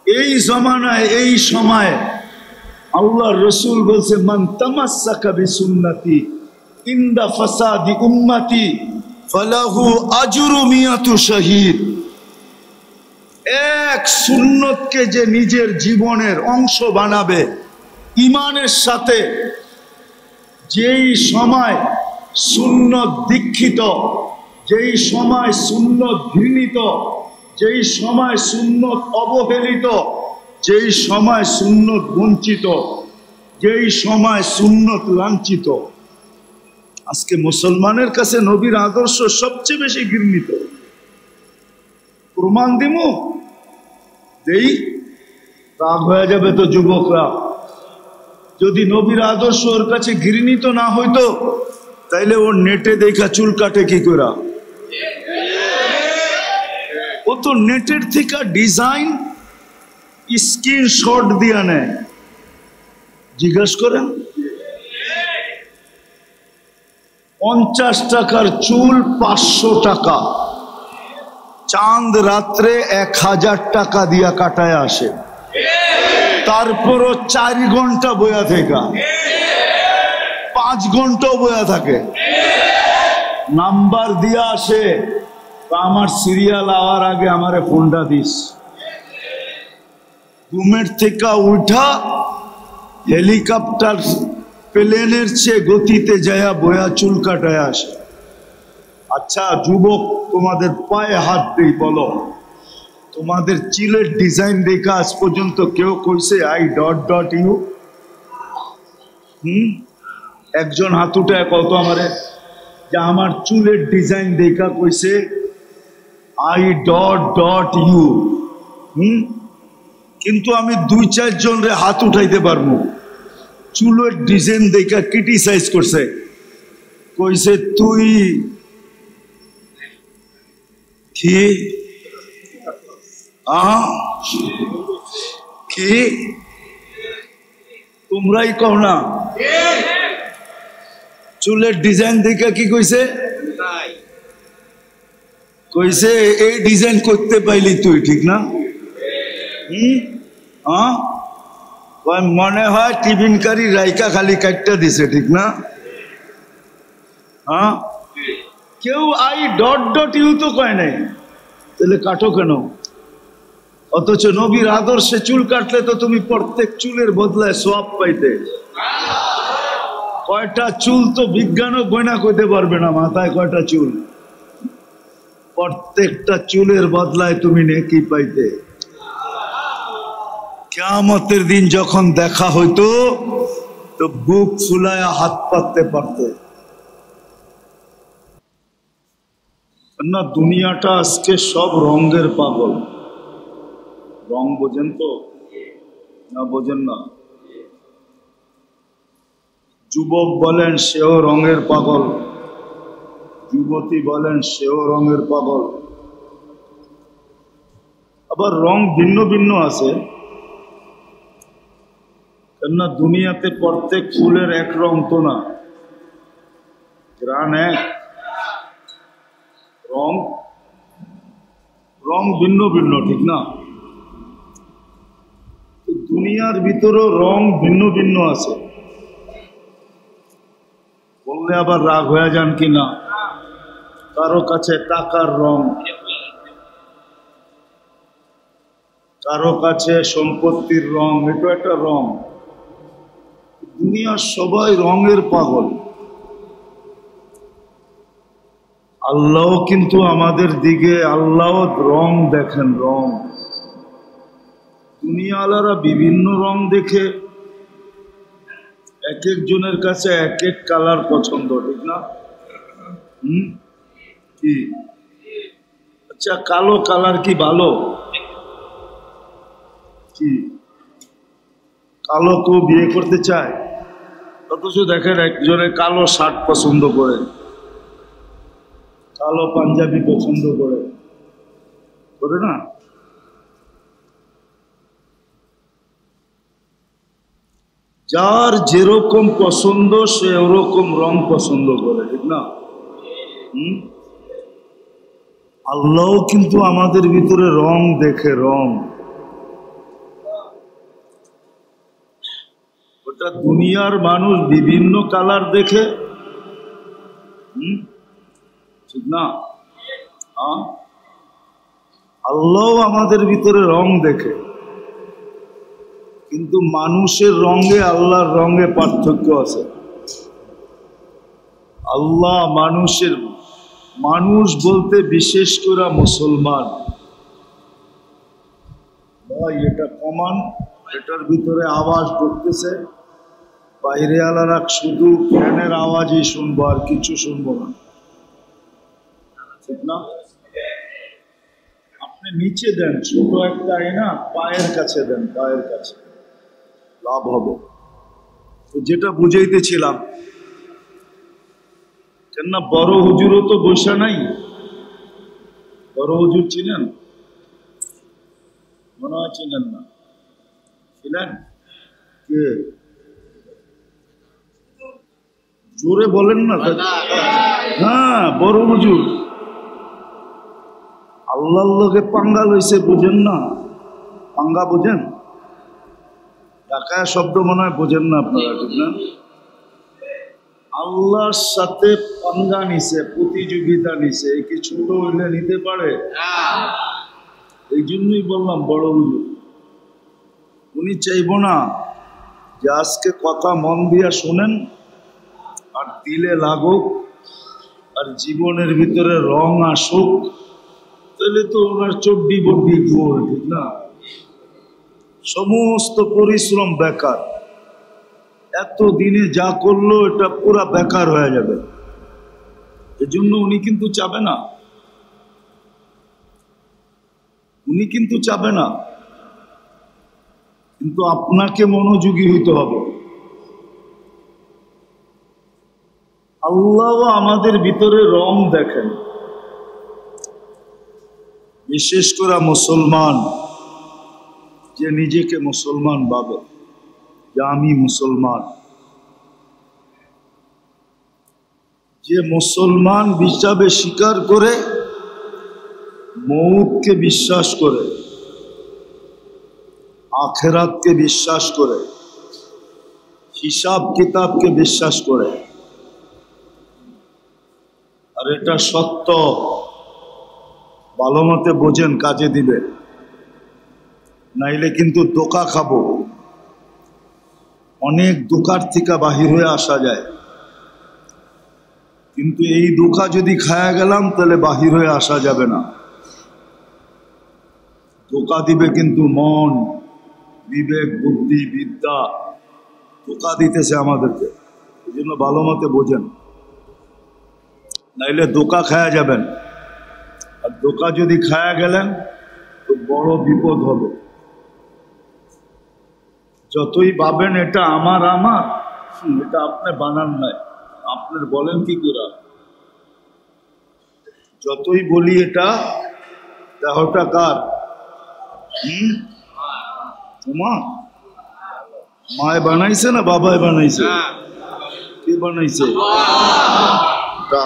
এই জমানায় এই সময় আল্লাহর রাসূল বলছে, মান তামাসসাকা বিসুন্নতি ইনদা ফাসাদি উম্মতি ফালাহু আজরু মিয়াতু শহীদ। এক সুন্নতকে যে নিজের জীবনের অংশ বানাবে ঈমানের সাথে, যেই সময় সুন্নত দীক্ষিত, যেই সময় সুন্নত ঘৃণিত, যেই সময় সুন্নত অবহেলিত, যেই সময় সুন্নত বঞ্চিত, যেই সময় সুন্নত লাঞ্ছিত। আজকে মুসলমানের কাছে নবীর আদর্শ সবচেয়ে বেশি ঘৃণিত। প্রমাণ দিমু দেই, রাগ হয়ে যাবে তো যুবকরা। যদি নবীর আদর্শ ওর কাছে ঘৃণিত না হইতো তাইলে ওর নেটে দেখা চুল কাটে কি করে? ও তো নেটের থেকে ডিজাইন স্ক্রিনশট দিয়া নেয়। জিজ্ঞেস করেন, 50 টাকার চুল 500 টাকা, চাঁদ রাত্রে 1000 টাকা দিয়া কাটায় আসে, তারপরও 4 ঘন্টা বয়া থেকে 5 ঘন্টাও বয়া থাকে, নাম্বার দিয়া আসে, আমার সিরিয়াল আওয়ার আগে আমারে ফোনটা দিস। ঘুমের থেকে উঠা হেলিকপ্টার প্লেনের চেয়ে গতিতে যায়া বয়া চুল কাটায় আসে। আচ্ছা যুবক, তোমাদের পায়ে হাত দেই, বলো তোমাদের চুলের ডিজাইন দেখা আজ পর্যন্ত কেউ কইছে আই ডট ডট ইউ? একজন হাত উঠায় কত আমারে যে আমার চুলের ডিজাইন দেখা কইছে আই ডট ডট ইউ? কিন্তু আমি 2-4 জন রে হাত উঠাইতে পারবো চুলের ডিজাইন দেখা ক্রিটিসাইজ করছে, কইছে তুই কি কি তোমরাই কও না? চুলের ডিজাইন দেখা কি কইছে? কইছে এই ডিজাইন করতে পাইলি তুই, ঠিক না? মনে হয় টিফিনকারী রাইকা খালি কাটটা দিছে, ঠিক না? কেউ আই ডট ডট ইউ তো কয় নাই, তাহলে কাটো কেন? অথচ নবীর আদর্শে চুল কাটলে তো তুমি প্রত্যেক চুলের বদলায় সওয়াব পাইতে। কয়টা চুল তো বিজ্ঞানও গয়না করতে পারবে না, মাথায় কয়টা চুল, প্রত্যেকটা চুলের বদলায় তুমি নেকি পাইতে। কিয়ামতের দিন যখন দেখা হইতো তো বুক ফুলায়া হাত পাততে পারতে না। দুনিয়াটা আজকে সব রঙের পাগল। রং বোঝেন তো না? বোঝেন না? যুবক বলেন সেও রঙের পাগল, যুবতী বলেন সেও রঙের পাগল। আবার রং ভিন্ন ভিন্ন আছে, কেননা দুনিয়াতে প্রত্যেক ফুলের এক রং তো না, গ্রান এক, রং রং ভিন্ন ভিন্ন, ঠিক না? দুনিয়ার ভিতরেও রং ভিন্ন ভিন্ন আছে। বললে আবার রাগ হয়ে যান কি না? কারো কাছে টাকার রং, কারো কাছে সম্পত্তির রং, এটা একটা রং। দুনিয়ার সবাই রঙের পাগল। আল্লাহ কিন্তু আমাদের দিকে আল্লাহ রং দেখেন, রং। দুনিয়াওয়ালারা বিভিন্ন রং দেখে, এক একজনের কাছে এক এক কালার পছন্দ, ঠিক না? কি আচ্ছা, কালো কালার কি ভালো? কি কালো কেউ বিয়ে করতে চায়? অথচ দেখেন একজনে কালো শার্ট পছন্দ করে, কালো পাঞ্জাবি পছন্দ করে, করে না? যার যেরকম পছন্দ সে ওরকম রং পছন্দ করে, ঠিক না? আল্লাহ কিন্তু আমাদের ভিতরে রং দেখে, রং। এটা দুনিয়ার মানুষ বিভিন্ন কালার দেখে, ঠিক না? আল্লাহ আমাদের ভিতরে রং দেখে, কিন্তু মানুষের রঙে আল্লাহর রঙে পার্থক্য আছে। আল্লাহ মানুষ বলতে বিশেষ করে মুসলমান, ভাই এটা কমান, এটার ভিতরে আওয়াজ ঢুকতেছে, বাইরে আলারা শুধু ফ্যানের আওয়াজই শুনবো আর কিছু শুনবো না, ঠিক না? আপনি নিচে দেন, ছোট একটা আয়না পায়ের কাছে দেন, পায়ের কাছে লাভ হবে। তো যেটা বুঝাইতেছিলাম, কেননা বড় হুজুরও তো বসে নাই। বড় হুজুর চিনেন? মনে হয় চিনেন না। ছিলেন কে? জোরে বলেন না। হ্যাঁ, বড় হুজুর। আল্লাহর লোকে পাঙ্গা লইছে, বুঝেন না? পাঙ্গা বোঝেন? ঢাকায় শব্দ মনে হয় বোঝেন না আপনারা, ঠিক না? আল্লাহর সাথে পাঙ্গা নিছে, প্রতিযোগিতা নিছে। এই কি ছোট হইলে নিতে পারে? এই জন্যই বললাম বড় হুজুর। উনি চাইব না যে আজকে কথা মন দিয়া শোনেন আর দিলে লাগুক আর জীবনের ভিতরে রং আসুক, তাহলে তো ওনার চড্ডি বড্ডি গোল, ঠিক না? সমস্ত পরিশ্রম বেকার। এত দিনে যা করলো এটা পুরা বেকার হয়ে যাবে। এজন্য উনি কিন্তু চাবে না, উনি কিন্তু চাবে না, কিন্তু আপনাকে মনোযোগী হইতে হবে। আল্লাহ আমাদের ভিতরে রং দেখেন, বিশেষ করে মুসলমান যে নিজেকে মুসলমান ভাবে যে আমি মুসলমান, যে মুসলমান হিসাবে স্বীকার করে, মউতকে বিশ্বাস করে, আখেরাতকে বিশ্বাস করে, হিসাব কিতাবকে বিশ্বাস করে, আর এটা সত্য, ভালো মতে বোঝেন, কাজে দিবে, নাইলে কিন্তু ধোঁকা খাবো। অনেক ধোঁকার থেকে বাহির হয়ে আসা যায়, কিন্তু এই ধোঁকা যদি খায়া গেলাম তাহলে বাহির হয়ে আসা যাবে না। ধোঁকা দিবে কিন্তু মন, বিবেক, বুদ্ধি, বিদ্যা ধোঁকা দিতেছে আমাদেরকে। এই জন্য ভালো মতে বোঝেন, নাইলে ধোঁকা খায়া যাবেন। আর ধোঁকা যদি খায়া গেলেন তো বড় বিপদ হবে। যতই ভাবেন এটা আমার, এটা আপনি বানান নাই, আপনার বলেন কি করে? যতই বলি এটা, দেহটা কার? তোমার মায় বানাইছে না বাবায় বানাইছে? কে বানাইছে?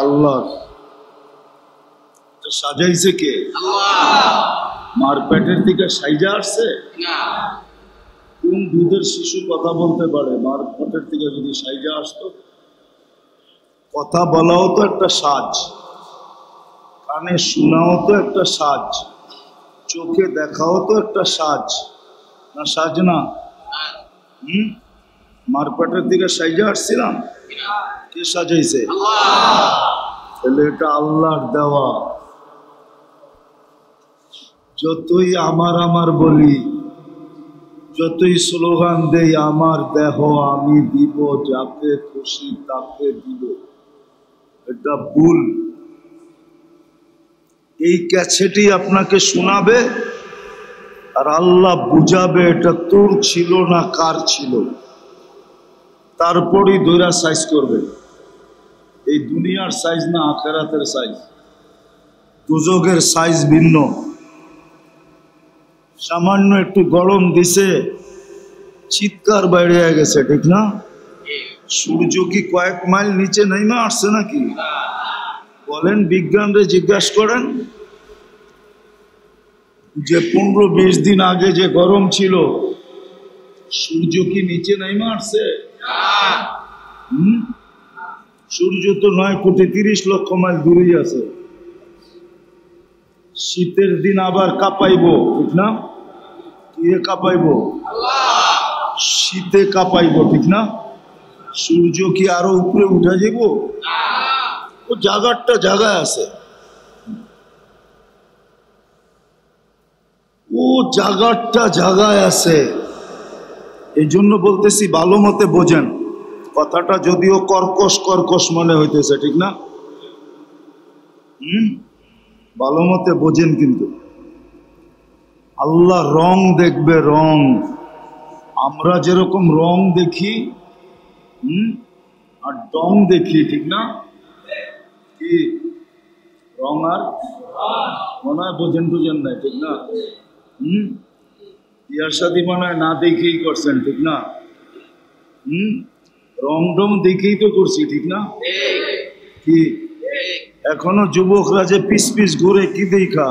আল্লাহ। সাজাইছে কে? মার পেটের দিকে সাইজা আসছে? কোন দুধের শিশু কথা বলতে পারে? মার পেটের থেকে যদি সাইজা আসতো। কথা বলাও তো একটা সাজ, কানে শোনাও তো একটা সাজ, চোখে দেখাও তো একটা সাজ, না সাজ না? মার পেটের দিকে সাইজা আসছিলাম, কে সাজাইছে? তাহলে এটা আল্লাহর দেওয়া। যতই আমার বলি, যতই স্লোগান দেই আমার দেহ আমি দিব, যাকে খুশি তাকে দিব, এটা ভুল। এই ক্যাসেটই আপনাকে শোনাবে আর আল্লাহ বুঝাবে এটা তোর ছিল না কার ছিল, তারপরই দৈরা সাইজ করবে। এই দুনিয়ার সাইজ না, আখেরাতের সাইজ। দুজকের সাইজ ভিন্ন। সামান্য একটু গরম দিছে, চিৎকার বাইরে গেছে, ঠিক না? সূর্য কি কয়েক মাইল নিচে নেমে আসছে নাকি? বলেন, বিজ্ঞানরে জিজ্ঞাসা করেন যে 15-20 দিন আগে যে গরম ছিল, সূর্য কি নিচে নেমে আসছে? সূর্য তো 9,30,00,000 মাইল দূরেই আছে। শীতের দিন আবার কাঁপাইব, ঠিক না? কি কাঁপাইব? শীতে কাঁপাইব, ঠিক না? সূর্য কি আরো উপরে উঠে যাব? ও জায়গাটা জায়গায় আছে, ও জায়গাটা জায়গায় আছে। এই জন্য বলতেছি ভালো মতে বোঝেন কথাটা, যদিও কর্কশ কর্কশ মনে হইতেছে, ঠিক না? ভালো মতে বোঝেন। কিন্তু আল্লাহ রং দেখবে, রং। আমরা যেরকম রং দেখি আর ডং দেখি, ঠিক না? কি রং আর মনে হয় বোঝেন টুঝেন নাই, ঠিক না? বিয়ার শাদী মনে হয় না দেখেই করছেন, ঠিক না? রং ডং দেখেই তো করছি, ঠিক না? কি এখনো যুবকরা যে পিস পিস ঘুরে কি দেখা?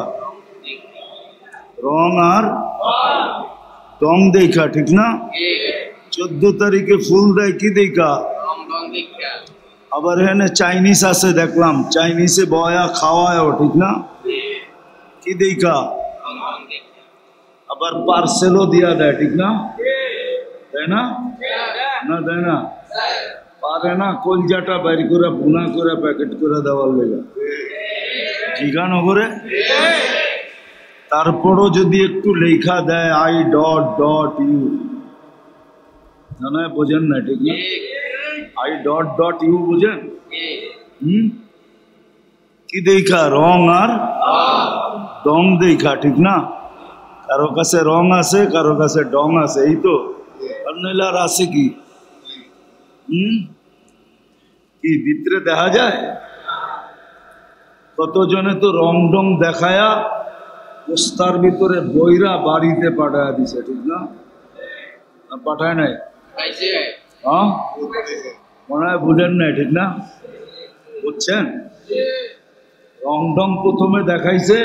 রং আর ডং দেখা, ঠিক না? 14 তারিখে ফুল দেয় কি দেখা? আবার এখানে চাইনিজ আছে দেখলাম, চাইনিজে বয়া খাওয়ায়ও, ঠিক না? কি দেখা? আবার পার্সেলও দিয়া দেয়, ঠিক না? দেয় না? না দেয় না? পারে না কলজাটা বাইর করে বুনা করে প্যাকেট করে দেওয়ার লেগে, ঠিকানো করে। তারপরও যদি একটু লেখা দেয় I.ইউ, না বোঝেন না, ঠিক না? I.ইউ বোঝেন? কি দেখা? রং আর ডং দেখা, ঠিক না? কারো কাছে রং আছে, কারো কাছে ডং আছে, এই তো। আর নইলে আর আছে কি? কি ভিতরে দেখা যায়? কতজনে তো রং ডং দেখায়া পোস্তার ভিতরে বইরা বাড়িতে পাঠায় দিছে, ঠিক না? পাঠায় নাই? হ্যাঁ, মনে হয় বুঝেন নাই, ঠিক না? বুঝছেন? রং ডং প্রথমে দেখাইছে,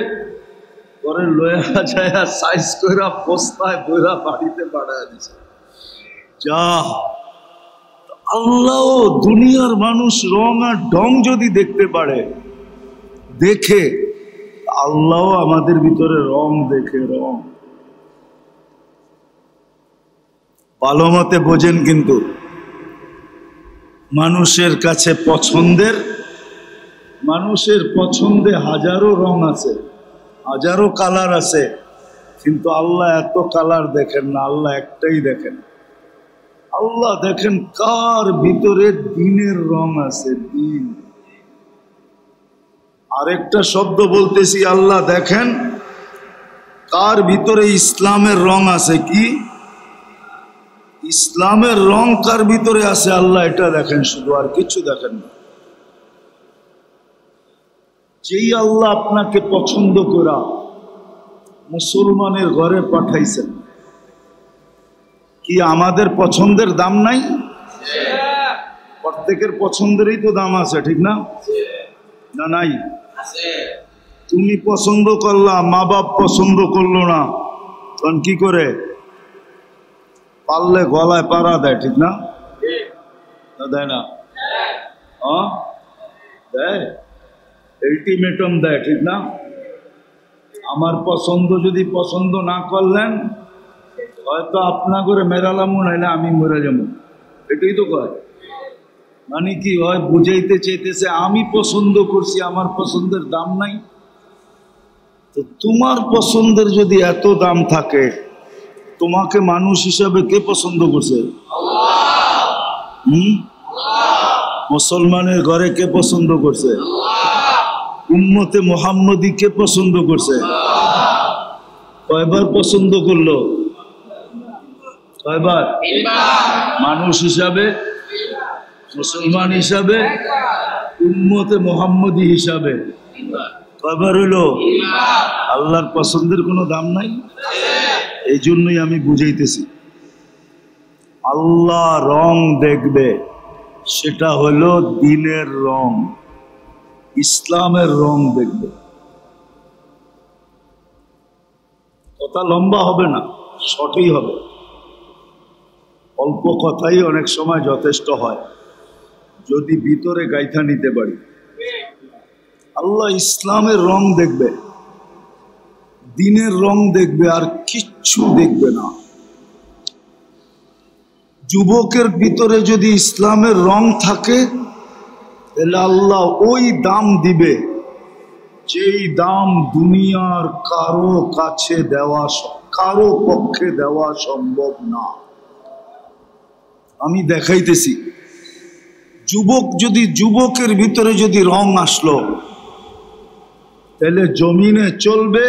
পরে লয়া যায় সাইজ কইরা পোস্তায় বইরা বাড়িতে পাঠায় দিছে। যা আল্লাহ, দুনিয়ার মানুষ রং আর ঢং যদি দেখতে পারে, দেখে আল্লাহ আমাদের ভিতরে রং দেখে। রং ভালো মতে বোঝেন। কিন্তু মানুষের কাছে মানুষের পছন্দে হাজারো রং আছে, হাজারো কালার আছে, কিন্তু আল্লাহ এত কালার দেখেন না, আল্লাহ একটাই দেখেন। আল্লাহ দেখেন কার ভিতরে দিনের রং আছে, দিন। আরেকটা শব্দ বলতেছি, আল্লাহ দেখেন কার ভিতরে ইসলামের রং আছে। কি ইসলামের রং কার ভিতরে আছে, আল্লাহ এটা দেখেন শুধু, আর কিছু দেখেন না। যেই আল্লাহ আপনাকে পছন্দ করা মুসলমানের ঘরে পাঠাইছেন, কি আমাদের পছন্দের দাম নাই? প্রত্যেকের পছন্দেরই তো দাম আছে, ঠিক না? না নাই? তুমি পছন্দ করলা, মা বাপ পছন্দ করলো না, তখন কি করে? পারলে গলায় পাড়া দেয়, ঠিক না? দেয় না? দেয়, আলটিমেটাম দেয়, ঠিক না? আমার পছন্দ যদি পছন্দ না করলেন, হয়তো আপনা করে মেরালামু, নাইলে আমি মরে যাবো, এটাই তো কয়। মানে কি হয়, বুঝাইতে চাইতেছে আমি পছন্দ করছি, আমার পছন্দের দাম নাই। তো তোমার পছন্দের যদি এত দাম থাকে, তোমাকে মানুষ হিসাবে কে পছন্দ করছে? মুসলমানের ঘরে কে পছন্দ করছে? উম্মতে মুহাম্মদী কে পছন্দ করছে? কয়বার পছন্দ করলো? কয়বার? মানুষ হিসাবে, মুসলমান হিসাবে, উম্মতে মুহাম্মদী হিসাবে কয়বার হইলো? আল্লাহর পছন্দের কোনো দাম নাই। এই জন্যই আমি বুঝাইতেছি, আল্লাহ রং দেখবে, সেটা হলো দিনের রং, ইসলামের রং দেখবে। কথা লম্বা হবে না, শর্টই হবে। অল্প কথাই অনেক সময় যথেষ্ট হয় যদি ভিতরে গাইথা নিতে পারি। আল্লাহ ইসলামের রং দেখবে, দিনের রং দেখবে, আর কিচ্ছু দেখবে না। যুবকের ভিতরে যদি ইসলামের রং থাকে তাহলে আল্লাহ ওই দাম দিবে যেই দাম দুনিয়ার কারো কাছে দেওয়া, কারো পক্ষে দেওয়া সম্ভব না। আমি দেখাইতেছি, যুবকের ভিতরে যদি রং আসলো তাহলে জমিনে চলবে,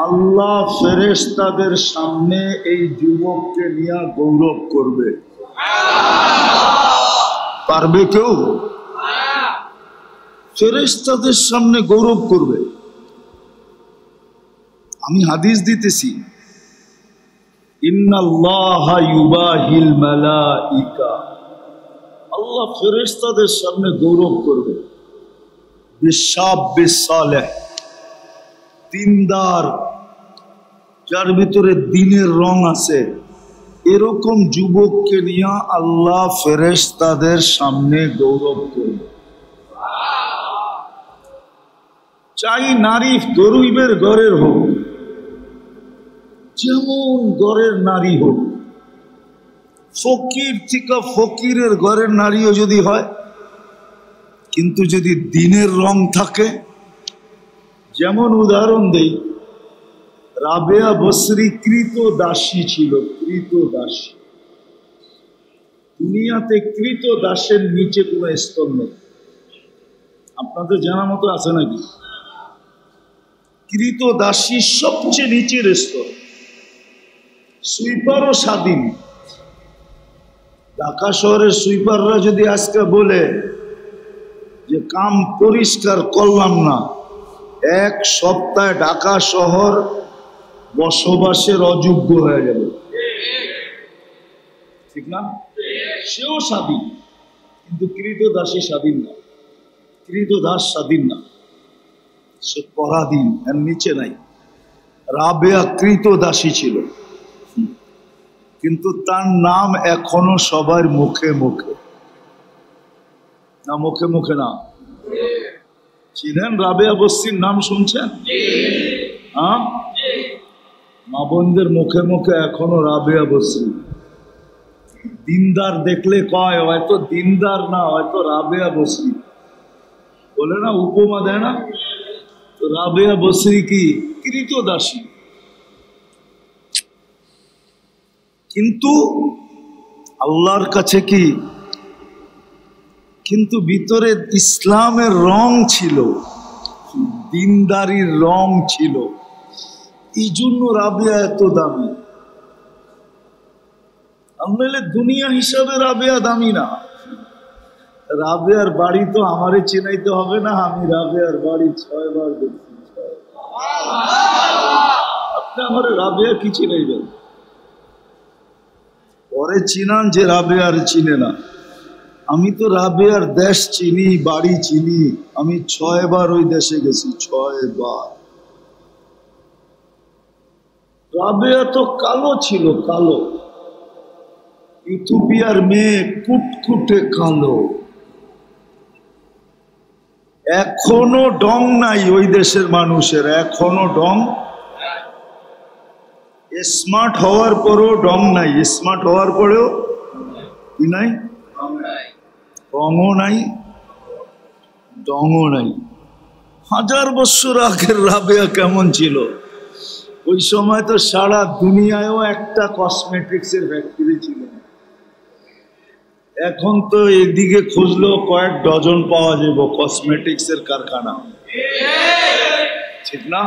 আল্লাহ ফেরেশতাদের সামনে এই যুবককে নিয়ে গৌরব করবে। পারবে কেউ? ফেরেশতাদের সামনে গৌরব করবে। আমি হাদিস দিতেছি, ইন্নাল্লাহা ইউবাহিল মালাইকা, আল্লাহ ফেরেশতাদের সামনে গৌরব করবে। বিশাব্বিস সালেহ, দিনদার, যার ভিতরে দিনের রং আছে, এরকম যুবককে নিয়ে আল্লাহ ফেরেশতাদের সামনে গৌরব করবে। চাই নারী গরিবের ঘরের হোক, যেমন ঘরের নারী হোক, ফকির থেকে ফকিরের ঘরের নারীও যদি হয়, কিন্তু যদি দিনের রং থাকে, যেমন উদাহরণ দেই, রাবেয়া বসরি কৃত দাসী ছিল, কৃত দাসী। দুনিয়াতে কৃত দাসের নিচে কোনো স্তর নেই, আপনাদের জানা মতো আছে নাকি? কৃত দাসী সবচেয়ে নিচের স্তর। সুইপারও স্বাধীন। ঢাকা শহরের সুইপাররা যদি আজকে বলে যে কাম পরিষ্কার করলাম না, এক সপ্তাহে ঢাকা শহর বসবাসের অযোগ্য হয়ে যাবে, ঠিক না? সেও স্বাধীন, কিন্তু কৃত দাসী স্বাধীন না, কৃত দাস স্বাধীন না, সে পরাধীন, এর নিচে নাই। রাবেয়া কৃত দাসী ছিল, কিন্তু তার নাম এখনো সবার মুখে মুখে না, মুখে মুখে না। চিনেন রাবেয়া বস্তির নাম শুনছেন? হ্যাঁ, মা বোনদের মুখে মুখে এখনো রাবেয়া বস্তি। দিনদার দেখলে কয় হয়তো দিনদার না, হয়তো রাবেয়া বস্তি বলে না, উপমা দেয় না। তো রাবেয়া বস্রি কি কৃত দাসী, কিন্তু আল্লাহর কাছে কি, কিন্তু ভিতরে ইসলামের রং ছিল, দিনদারির রং ছিল, এই জন্য রাবেয়া এত দামি। আমরা দুনিয়া হিসাবে রাবেয়া দামি না। রাবেয়ার বাড়ি তো আমারে চেনাইতে হবে না, আমি রাবেয়ার বাড়ি 6 বার দেখছি। আপনি আমার রাবেয়া কি চিনাইবেন? পরে চিনান যে রাবেয়ার চিনে না। আমি তো রাবেয়ার দেশ চিনি, বাড়ি চিনি, আমি 6 বার ওই দেশে গেছি, 6 বার। রাবেয়া তো কালো ছিল, কালো, ইথিওপিয়ার মেয়ে, কুটকুটে কালো। এখনো ডং নাই ওই দেশের মানুষের, এখনো ডং। স্মার্ট হওয়ার পরেও ডং নাই, স্মার্ট হওয়ার পরেও কি নাই, রঙও নাই, ডংও নাই। 1000 বছর আগের রাবেয়া কেমন ছিল? ওই সময় তো সারা দুনিয়ায়ও একটা কসমেটিক্সের ফ্যাক্টরি ছিল। এখন তো এদিকে খুঁজলেও কয়েক ডজন পাওয়া যাবে কসমেটিক্সের কারখানা, ঠিক না?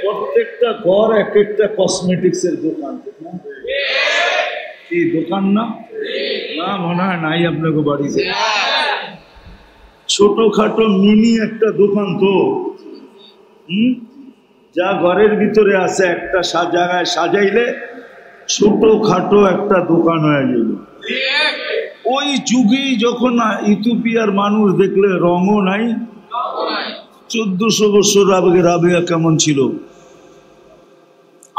প্রত্যেকটা ঘর এক একটা কসমেটিক্সের দোকান, ঠিক না? কি দোকান না? না, মনে হয় নাই আপনাকে বাড়িতে। ছোটখাটো মিনি একটা দোকান তো, যা ঘরের ভিতরে আছে একটা জায়গায় সাজাইলে ছোটখাটো একটা দোকান হয়ে যাবে। ওই যুগেই যখন ইথিওপিয়ার মানুষ দেখলে রঙও নাই। 1400 বছর আগে রাবেয়া কেমন ছিল?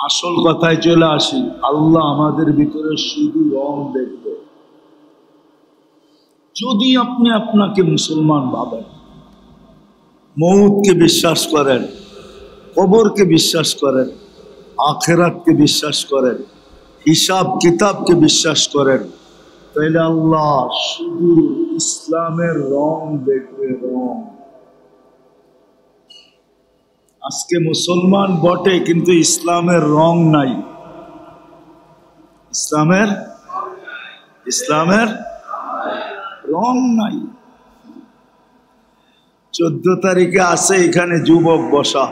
আসল কথায় চলে আসি, আল্লাহ আমাদের ভিতরে শুধু রং দেখবে। যদি আপনি আপনাকে মুসলমান ভাবেন, মউতকে বিশ্বাস করেন, কবরকে বিশ্বাস করেন, আখিরাতকে বিশ্বাস করেন, হিসাব কিতাবকে বিশ্বাস করেন, তাহলে আল্লাহ শুধু ইসলামের রং দেখবে, রং। আজকে মুসলমান বটে কিন্তু ইসলামের রং নাই। ইসলামের রং নাই। 14 তারিখে আছে এখানে যুবক বসা,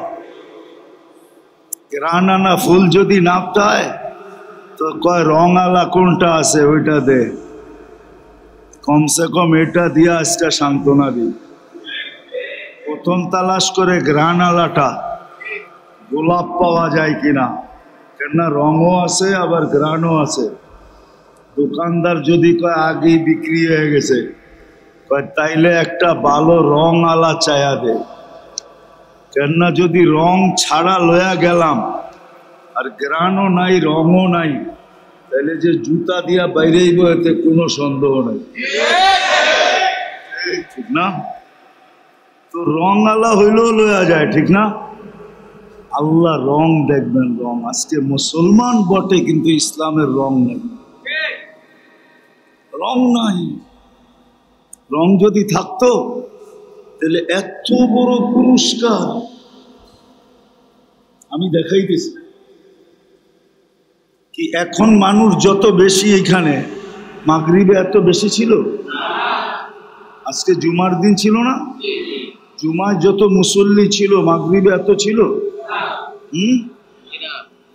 গ্রানানা ফুল যদি নাপতে হয় তো কয় রং আলা কোনটা আছে ওইটা দে, কমসে কম এটা দিয়া আজকে সান্ত্বনা দিই। প্রথম তালাশ করে গ্রান আলাটা গোলাপ পাওয়া যায় কিনা, কেননা রঙও আছে আবার গ্রানও আছে। দোকানদার যদি কয় আগেই বিক্রি হয়ে গেছে, তাইলে একটা ভালো রং আলা চায়া দে, কেননা যদি রং ছাড়া লয়া গেলাম আর গ্রানও নাই রঙও নাই, তাইলে যে জুতা দিয়া বাইরেইব এতে কোনো সন্দেহ নাই, ঠিক না? তো রং আলা হইলেও লয়া যায়, ঠিক না? আল্লাহ রং দেখবেন, রং। আজকে মুসলমান বটে কিন্তু ইসলামের রং নাই, রং নাই। রং যদি থাকতো তাহলে এত বড় পুরস্কার আমি দেখাইতেছি কি। এখন মানুষ যত বেশি এখানে, মাগরিবে এত বেশি ছিল? আজকে জুমার দিন ছিল না? জুমায় যত মুসল্লি ছিল মাগরিবে এত ছিল?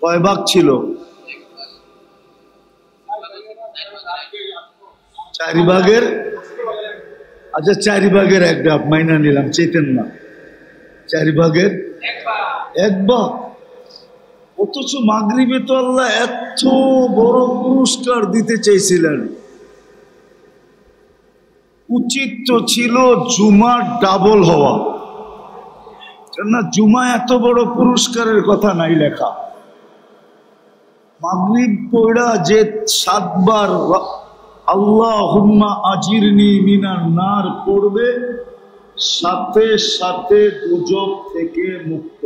কয় ভাগ ছিল? 4 ভাগের, আচ্ছা 4 ভাগের 1 ভাগ মাইনা নিলাম, চেতেন না, 4 ভাগের 1 ভাগ। অথচ মাগরিবে তো আল্লাহ এত বড় পুরস্কার দিতে চাইছিলেন। উচিত তো ছিল জুমা ডাবল হওয়া, কেননা জুমা এত বড় পুরস্কারের কথা নাই লেখা। মাগরিব পড়া যে 7 বার আল্লাহুম্মা আজিরনি মিনান নার পড়বে, সাথে সাথে দুজক থেকে মুক্ত।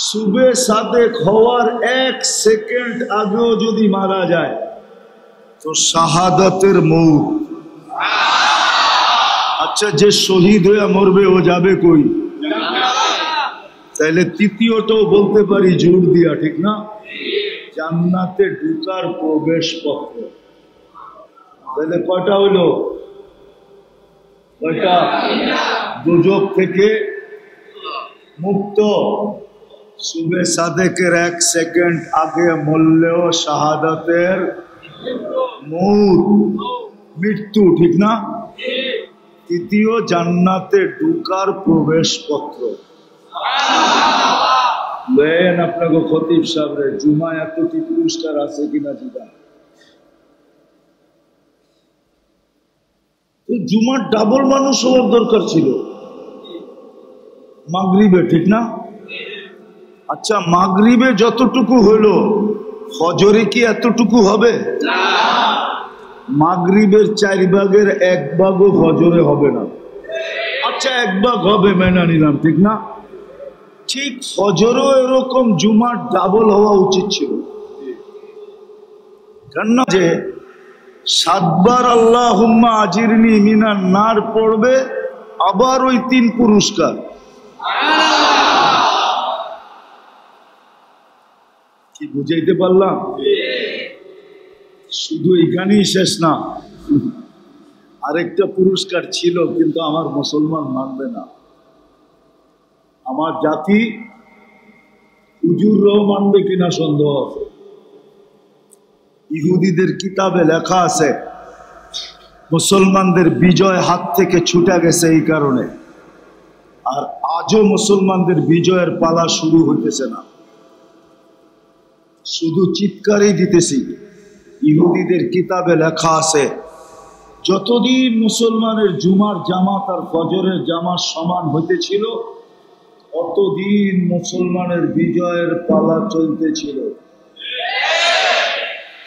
সুবে সাদেক হওয়ার 1 সেকেন্ড আগেও যদি মারা যায় তো শাহাদাতের মৌত। আচ্ছা, যে শহীদ হয়ে মরবে ও যাবে কই? তাইলে তৃতীয়টাও বলতে পারি জোর দিয়া, ঠিক না? জান্নাতে ঢুকার প্রবেশ পত্র। তাহলে কয়টা হইল? কয়টা? দুজক থেকে মুক্ত। সুবে সাদেকের 1 সেকেন্ড আগে মরলেও শাহাদাতের মৌত, মৃত্যু, ঠিক না? তৃতীয় জান্নাতে ঢুকার প্রবেশ পত্র। লেন আপনাকে খতিব সাহেব, জুমা এত কি পুরস্কার আছে কিনা জিদা? জুমার ডাবল মানুষ হওয়ার দরকার ছিল মাগরিবে, ঠিক না? আচ্ছা, মাগরিবে যতটুকু হলো ফজরে কি এতটুকু হবে? মাগরিবের 4 ভাগের 1 ভাগও ফজরে হবে না। আচ্ছা, 1 ভাগ হবে মেনে নিলাম, ঠিক না? ঠিক ফজরও এরকম জুমার ডাবল হওয়া উচিত ছিল, কেননা যে 7 বার আল্লাহুম্মা আজিরনি মিনান নার পড়বে, আবার ওই 3 পুরস্কার। কি বুঝাইতে পারলাম? শুধু এখানেই শেষ না, আরেকটা পুরস্কার ছিল, কিন্তু আমার মুসলমান মানবে না। আমার জাতি হুজুররাও মানবে কিনা সন্দেহ আছে। ইহুদিদের কিতাবে লেখা আছে মুসলমানদের বিজয় হাত থেকে ছুটে গেছে এই কারণে, আর আজও মুসলমানদের বিজয়ের পালা শুরু হইতেছে না, শুধু চিৎকারই দিতেছি। ইহুদিদের কিতাবে লেখা আছে যতদিন মুসলমানের জুমার জামাত আর ফজরের জামাত সমান হইতেছিল, কতদিন মুসলমানের বিজয়ের পালা চলতেছিল।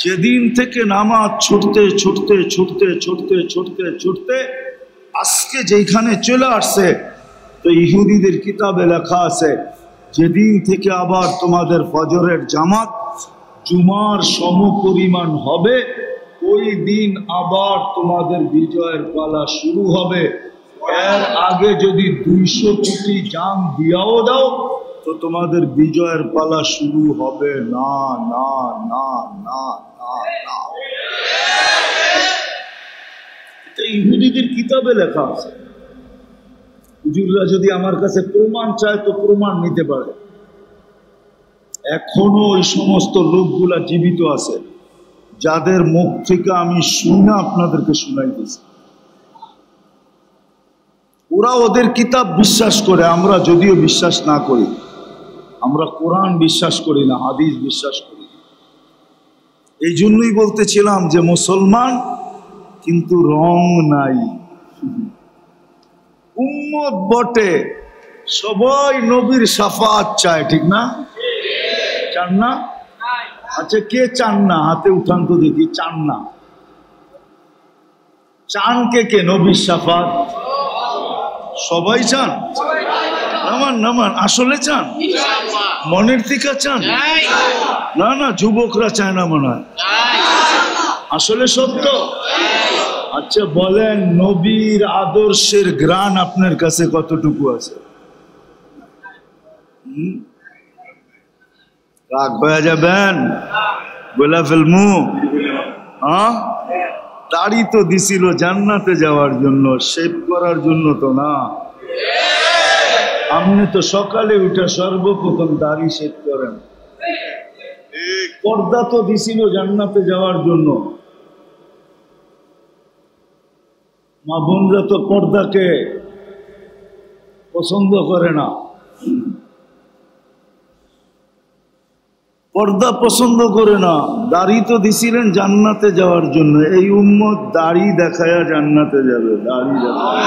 যেদিন থেকে নামাজ ছুটতে ছুটতে ছুটতে ছুটতে ছুটতে ছুটতে আজকে যেখানে চলে আসছে, তো ইহুদিদের কিতাবে লেখা আছে যেদিন থেকে আবার তোমাদের ফজরের জামাত জুমার সমপরিমাণ হবে, ওই দিন আবার তোমাদের বিজয়ের পালা শুরু হবে। এর আগে যদি 200 কোটি জান দিয়াও দাও তো তোমাদের বিজয়ের পালা শুরু হবে না, না, না, না, না, না। এটা ইহুদিদের কিতাবে লেখা আছে। হুজুররা যদি আমার কাছে প্রমাণ চায় তো প্রমাণ নিতে পারে। এখনো ওই সমস্ত লোকগুলা জীবিত আছে যাদের মুখ থেকে আমি শুনে আপনাদেরকে শুনাইতেছি। ওরা ওদের কিতাব বিশ্বাস করে, আমরা যদিও বিশ্বাস না করি। আমরা কোরআন বিশ্বাস করি না, হাদিস বিশ্বাস করি। এই জন্যই বলতেছিলাম যে মুসলমান কিন্তু রং নাই, উম্মত বটে, সবাই নবীর শাফাত চায়, ঠিক না? চান না? আচ্ছা, কে চান না? হাতে উঠান তো দেখি। চান না? চান কে? নবীর শাফাত সবাই চান? নামান নামান, আসলে চান? মনের থেকে চান? না না, যুবকরা চায় না মনে হয়। আসলে সত্য? আচ্ছা বলেন, নবীর আদর্শের গ্রাণ আপনার কাছে কতটুকু আছে? রাগ হয়ে যাবেন, বলে ফেলমু? হ্যাঁ, দাড়ি তো দিছিল জান্নাতে যাওয়ার জন্য, শেভ করার জন্য তো না। আপনি তো সকালে উঠে সর্বপ্রথম দাড়ি শেভ করেন। পর্দা তো দিছিল জান্নাতে যাওয়ার জন্য। মা বোনরা তো পর্দাকে পছন্দ করে না, পর্দা পছন্দ করে না। দাড়ি তো দিছিলেন জান্নাতে যাওয়ার জন্য। এই উম্মত দাড়ি দেখায়া জান্নাতে যাবে, দাড়ি দেখায়।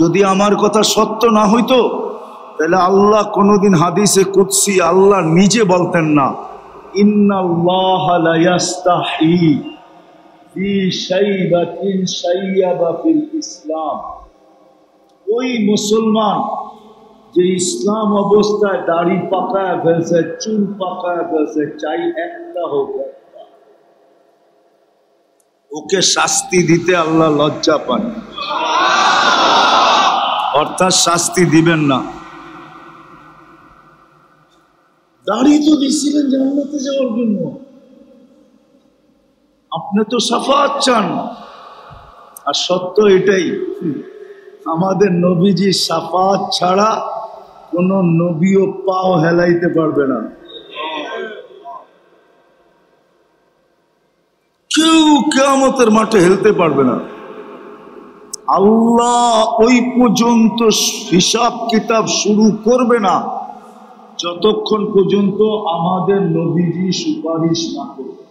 যদি আমার কথা সত্য না হইতো তাহলে আল্লাহ কোনদিন হাদিসে কুদসি আল্লাহ নিজে বলতেন না, ইন্নাল্লাহ লা ইয়াস্তাহি ফি শাইবাতিন শাইয়াবা ফিল ইসলাম। ওই মুসলমান যে ইসলাম অবস্থায় দাড়ি পাকায় ফেলছে, চুল পাকায় ফেলছে, চাই একটা হোক, ওকে শাস্তি দিতে আল্লাহ লজ্জা পান, অর্থাৎ শাস্তি দিবেন না। দাড়ি তো দিছিলেন জান্নাতে যাওয়ার জন্য, আপনি তো শাফাত চান। আর সত্য এটাই, আমাদের নবীজি শাফাত ছাড়া কোন নবীও পাও হেলাইতে পারবে না। কেউ কিয়ামতের মাঠে হেলতে পারবে না। আল্লাহ ওই পর্যন্ত হিসাব কিতাব শুরু করবে না যতক্ষণ পর্যন্ত আমাদের নবীজি সুপারিশ না করবে,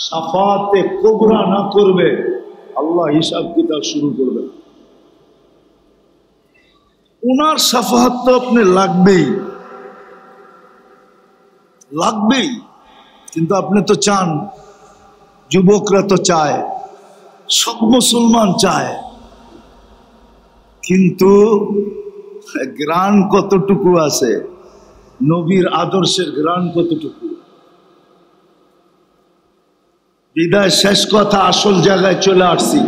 শাফাতে কুবরা না করবে, আল্লাহ হিসাব কিতাব শুরু করবে না। উনার শাফাত তো আপনি লাগবেই, লাগবেই। কিন্তু আপনি তো চান, যুবকরা তো চায়, সব মুসলমান চায়, কিন্তু গ্রাণ কতটুকু আছে? নবীর আদর্শের গ্রাণ কতটুকু? বিদায় শেষ কথা, আসল জায়গায় চলে আসছি।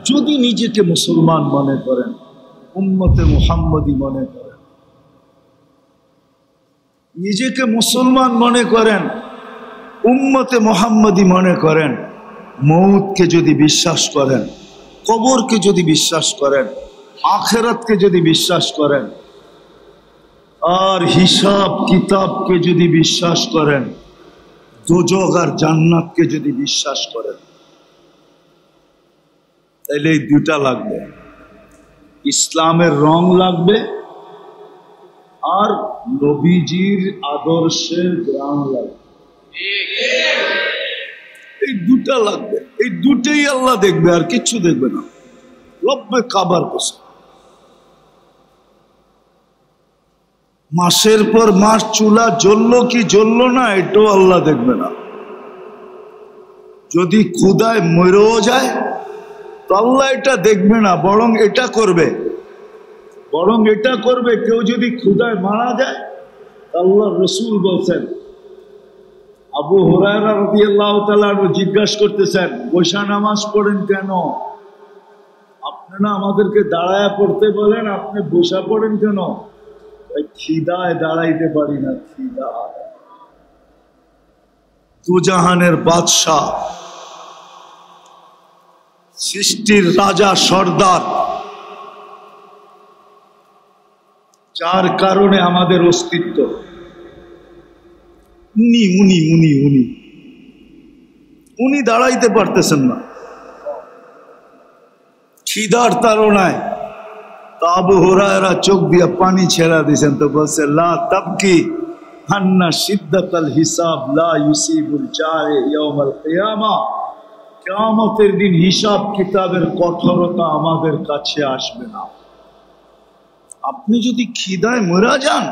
যদি নিজেকে মুসলমান মনে করেন, উম্মতে মুহাম্মদী মনে করেন, নিজেকে মুসলমান মনে করেন, উম্মতে মুহাম্মদী মনে করেন, মৌতকে যদি বিশ্বাস করেন, কবরকে যদি বিশ্বাস করেন, আখিরাতকে যদি বিশ্বাস করেন, আর হিসাব কিতাবকে যদি বিশ্বাস করেন, দোজখ আর জান্নাতকে যদি বিশ্বাস করেন, তাহলে এই দুটা লাগবে। ইসলামের রং লাগবে আর নবীজির আদর্শের গ্রাম লাগবে। এই দুটা লাগবে, এই দুটাই আল্লাহ দেখবে, আর কিচ্ছু দেখবে না। রব্বে কাবার কসম। মাসের পর মাস চুলা জ্বললো কি জ্বললো না এটাও আল্লাহ দেখবে না। যদি ক্ষুধায় মরেও যায় তো আল্লাহ এটা দেখবে না, বরং এটা করবে, কেউ যদি ক্ষুধায় মারা যায় আল্লাহ রসুল বলছেন, আবু হুরায়রা রাদিয়াল্লাহু তাআলা জিজ্ঞাসা করতেছেন, বসা নামাজ পড়েন কেন? আপনি না আমাদেরকে দাঁড়ায় পড়তে বলেন, আপনি বসা পড়েন কেন? খিদায় দাঁড়াইতে পারি না, খিদা। দুজাহানের বাদশাহ, সৃষ্টির রাজা সর্দার, যার কারণে আমাদের অস্তিত্ব, উনি দাঁড়াইতে পারতেছেন না খিদার তাড়নায়। আবু হুরায়রা চোখ দিয়ে পানি ছেড়া দিয়েছেন, তো বলছে লা তাবকি হান্না শিদ্দাতাল হিসাব লা ইউসিবুল জায়ে ইয়াউমাল কিয়ামা। কিয়ামতের দিন হিসাব কিতাবের কঠোরতা আমাদের কাছে আসবে না। আপনি যদি খিদায় মরা যান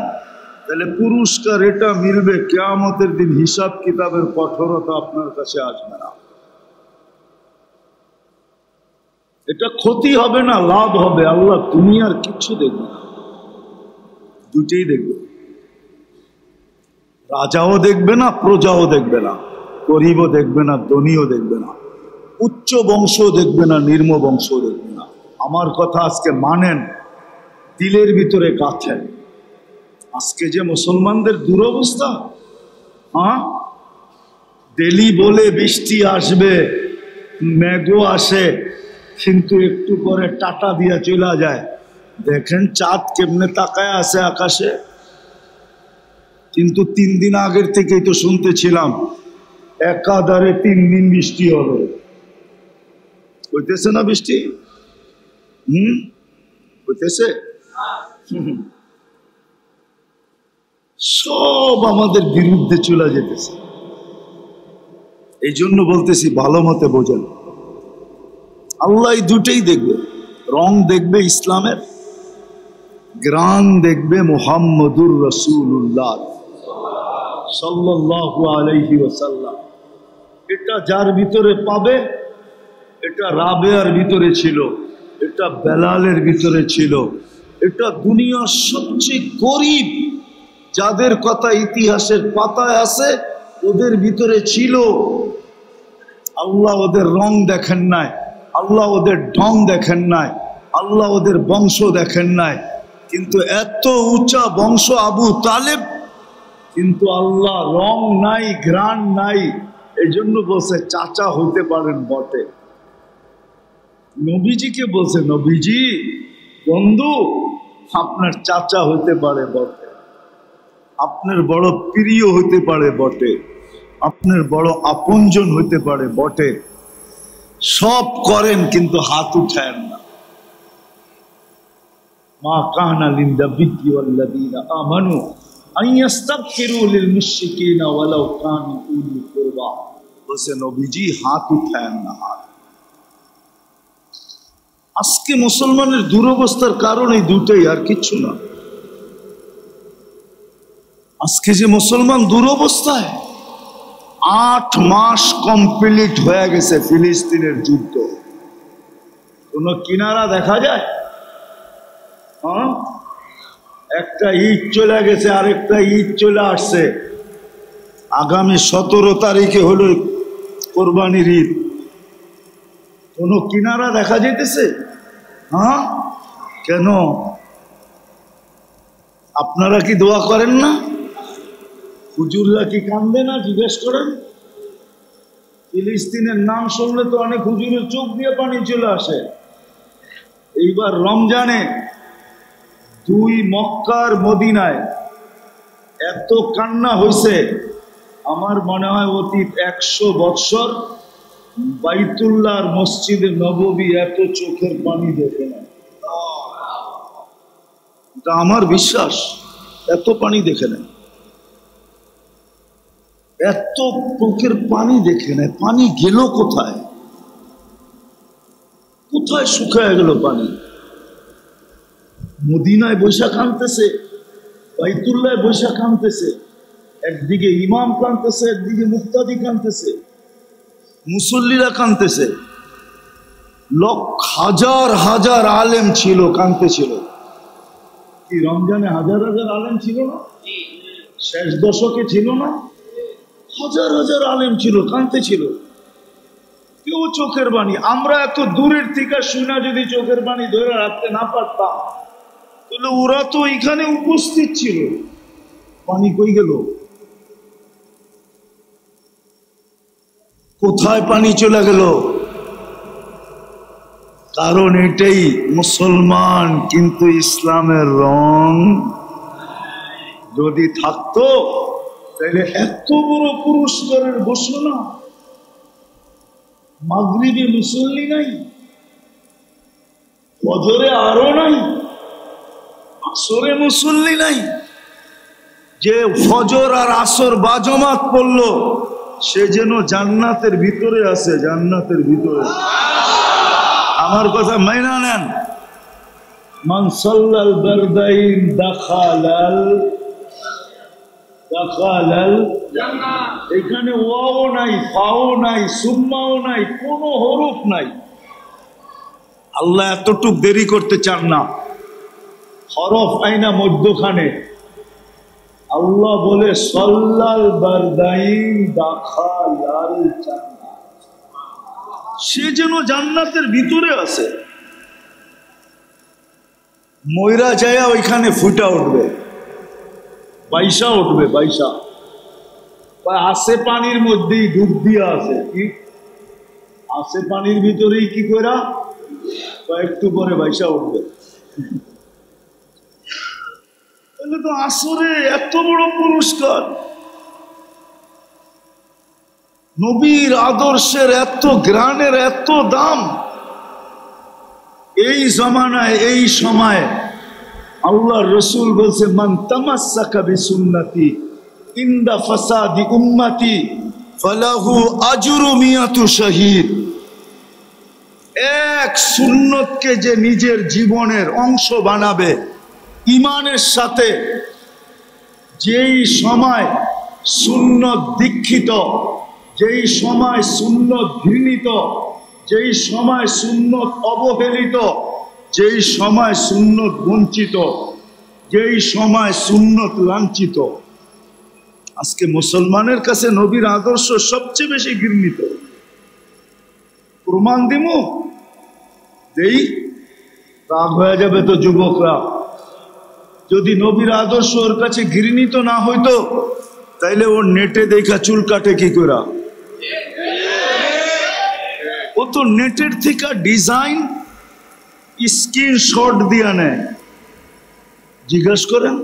তাহলে পুরস্কার এটা মিলবে, কিয়ামতের দিন হিসাব কিতাবের কঠোরতা আপনার কাছে আসবে না। এটা ক্ষতি হবে না, লাভ হবে। আল্লাহ দুনিয়ার কিচ্ছু দেখবে না, দুটেই দেখবে। রাজাও দেখবে না, প্রজাও দেখবে না, গরিবও দেখবে না, ধনীও দেখবে না, উচ্চ বংশও দেখবে না, নিম্ন বংশও দেখবে না। আমার কথা আজকে মানেন, দিলের ভিতরে গাঁথেন। আজকে যে মুসলমানদের দুরবস্থা, ডেলি বলে বৃষ্টি আসবে, মেঘও আসে, কিন্তু একটু পরে টাটা দিয়া চলে যায়। দেখেন চাঁদ কেমনে তাকায় আছে আকাশে। কিন্তু 3 দিন আগের থেকেই তো শুনতেছিলাম একাধারে 3 দিন বৃষ্টি হবে। হইতেছে না বৃষ্টি? হইতেছে। সব আমাদের বিরুদ্ধে চলে যেতেছে। এই জন্য বলতেছি ভালো মতে বোঝেন। আল্লাহ দুটেই দেখবে, রং দেখবে ইসলামের, গ্রান দেখবে মুহাম্মদুর রাসূলুল্লাহ সাল্লাল্লাহু আলাইহি ওয়াসাল্লাম। এটা যার ভিতরে পাবে, এটা রাবেয়ার ভিতরে ছিল, এটা বেলালের ভিতরে ছিল, এটা দুনিয়ার সবচেয়ে গরিব যাদের কথা ইতিহাসের পাতায় আছে ওদের ভিতরে ছিল। আল্লাহ ওদের রং দেখেন নাই, আল্লাহ ওদের ঢং দেখেন নাই, আল্লাহ ওদের বংশ দেখেন নাই, কিন্তু এত উঁচা বংশ আবু তালেব, কিন্তু আল্লাহ রং নাই, ঘ্রাণ নাই। এই জন্য বলছে চাচা হইতে পারেন বটে। নবীজিকে বলছে, নবীজি বন্ধু আপনার চাচা হইতে পারে বটে, আপনার বড় প্রিয় হইতে পারে বটে, আপনার বড় আপনজন হইতে পারে বটে, সব করেন কিন্তু হাত উঠায়েন না। মা কানা লিন্নাবিয়্যি ওয়াল্লাযীনা আমানু আন ইস্তাগফিরু লিল মুশরিকিনা ওয়ালাউ কানু উলি কুরবা। বলছে নবীজি হাত উঠায়েন না, হাত। আজকে মুসলমানের দুরবস্থার কারণ এই দুটোই, আর কিচ্ছু না। আজকে যে মুসলমান দুরবস্থায়, 8 মাস কমপ্লিট হয়ে গেছে ফিলিস্তিনের যুদ্ধ, কোন কিনারা দেখা যায়? একটা ঈদ চলে গেছে, আরেকটা ঈদ চলে আসছে। আগামী 17 তারিখে হলো কোরবানির ঈদ, কোন কিনারা দেখা যেতেছে? কেন? আপনারা কি দোয়া করেন না? হুজুররা কি কান্দে না? জিজ্ঞেস করেন। ফিলিস্তিনের নাম শুনলে তো অনেক হুজুরের চোখ দিয়ে পানি চলে আসে। এইবার রমজানে 2 মক্কার মদিনায় এত কান্না হয়েছে, আমার মনে হয় অতীত 100 বৎসর বাইতুল্লাহর মসজিদে নববী এত চোখের পানি দেখে না। এটা আমার বিশ্বাস, এত পানি দেখে না, এত চোখের পানি দেখে না। পানি গেল কোথায়? কোথায় শুকায় গেল পানি? মদিনায় বৈশাখ আনতেছে, বাইতুল্লাহ বৈশা কাঁদতেছে, একদিকে ইমাম কাঁদতেছে, একদিকে মুক্তাদি কাঁদতেছে, মুসল্লিরা কাঁদতেছে, হাজার হাজার আলেম ছিল, কাঁদতেছিল। কি রমজানে হাজার হাজার আলেম ছিল না? শেষ দশকে ছিল না? হাজার হাজার আলেম ছিল, কাঁদতেছিল। কেউ চোখের বাণী, আমরা এত দূরের থেকে শুনা যদি চোখের বাণী ধরে রাখতে না পারতাম, তাহলে ওরা তো এখানে উপস্থিত ছিল, পানি কই গেল? কোথায় পানি চলে গেল? কারণ এটাই মুসলমান, কিন্তু ইসলামের রং যদি থাকতো তাহলে এত বড় পুরস্কারের ঘোষণা। মাগরিবে মুসল্লি নাই, ফজরে আরো নাই, আসরে মুসল্লি নাই। যে ফজর আর আসর বাজমাত পড়লো সে যেন জান্নাতের ভিতরে আছে, জান্নাতের ভিতরে। আমার কথা মাইনা নেন। মান সাল্লাল বারদাইন দাখালাল জান্নাত। এখানে ওয়াও নাই, ফাও নাই, সুম্মাও নাই, কোনো হরফ নাই। আল্লাহ এতটুক দেরি করতে চান না, হরফ আইনা মধ্যখানে। আল্লাহ বলে সাল্লাল বারদাইন দাখালাল জান্নাত, সে যেন জান্নাতের ভিতরে আছে। ময়রা যায় ওইখানে ফুটা উঠবে, বাইশা উঠবে, বাইশা আসে পানির মধ্যেই ডুব দিয়া আছে। কি আসে পানির ভিতরেই কি করা, একটু পরে বাইশা উঠবে। তাহলে তো আসরে এত বড় পুরস্কার, নবীর আদর্শের এত গ্রানের এত দাম। এই জমানায় এই সময় আল্লাহর রসুল বলছে, মান তামাসসাকা বিসুন্নতি ইনদা ফাসাদি উম্মতি ফালাহু আজরু মিয়াতু শহীদ। এক সুন্নতকে যে নিজের জীবনের অংশ বানাবে ঈমানের সাথে, যেই সময় সুন্নত দীক্ষিত, যেই সময় সুন্নত ঘৃণিত, যেই সময় সুন্নত অবহেলিত, যেই সময় সুন্নত বঞ্চিত, যেই সময় সুন্নত লাঞ্ছিত। আজকে মুসলমানের কাছে নবীর আদর্শ সবচেয়ে বেশি ঘৃণিত। প্রমাণ দিমু দেই, রাগ হয়ে যাবে তো যুবকরা। যদি নবীর আদর্শ ওর কাছে ঘৃণিত না হইতো তাইলে ওর নেটে দেখা চুল কাটে কি করে? ও তো নেটের থেকে ডিজাইন স্ক্রিনশট দিয়া নেয়। জিজ্ঞাসা করেন,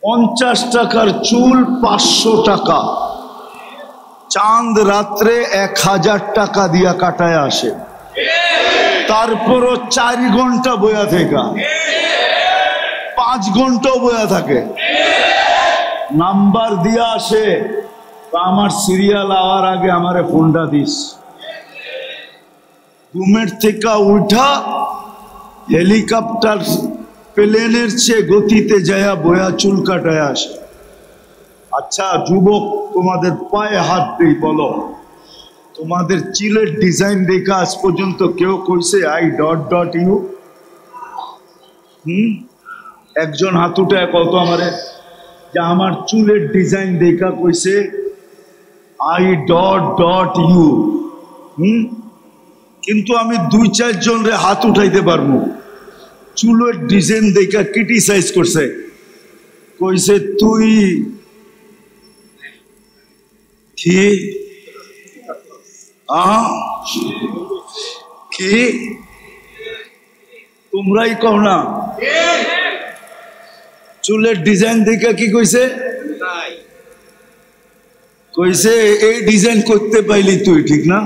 50 টাকার চুল 500 টাকা, চাঁদ রাত্রে 1000 টাকা দিয়া কাটায় আসে, তারপরও 4 ঘন্টা বয়া থেকে 5 ঘন্টাও বয়া থাকে, নাম্বার দিয়া আসে, আমার সিরিয়াল আওয়ার আগে আমারে ফোনটা দিস। ঘুমের থেকে উঠা হেলিকপ্টার প্লেনের চেয়ে গতিতে যায় বয়া চুল কাটায় আসে। আচ্ছা যুবক, তোমাদের পায়ে হাত দিই, বলো তোমাদের চুলের ডিজাইন দেখা আজ পর্যন্ত কেউ কইছে I.U? একজন হাত উঠায় কত আমারে যে আমার চুলের ডিজাইন দেখা কইছে I.U। কিন্তু আমি 2-4 জন রে হাত উঠাইতে পারবো। চুলের ডিজাইন দেখা ক্রিটিসাইজ করছে, কইছে তুই কি কি তোমরাই কও না? চুলের ডিজাইন দেখা কি কইছে? কইছে এই ডিজাইন করতে পাইলি তুই, ঠিক না?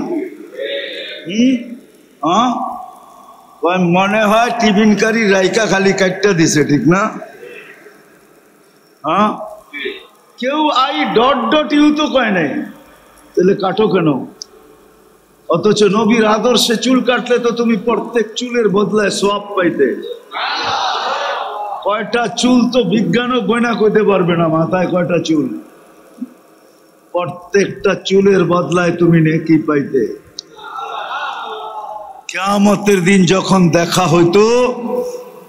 মনে হয় টিফিনকারী রাইকা খালি কাটটা দিছে, ঠিক না? কেউ I.U তো কয় নাই, তাহলে কাটো কেন? অথচ নবীর আদর্শে চুল কাটলে তো তুমি প্রত্যেক চুলের বদলায় সওয়াব পাইতে। কয়টা চুল তো বিজ্ঞানও গয়না করতে পারবে না, মাথায় কয়টা চুল। প্রত্যেকটা চুলের বদলায় তুমি নেকি পাইতে। কিয়ামতের দিন যখন দেখা হইতো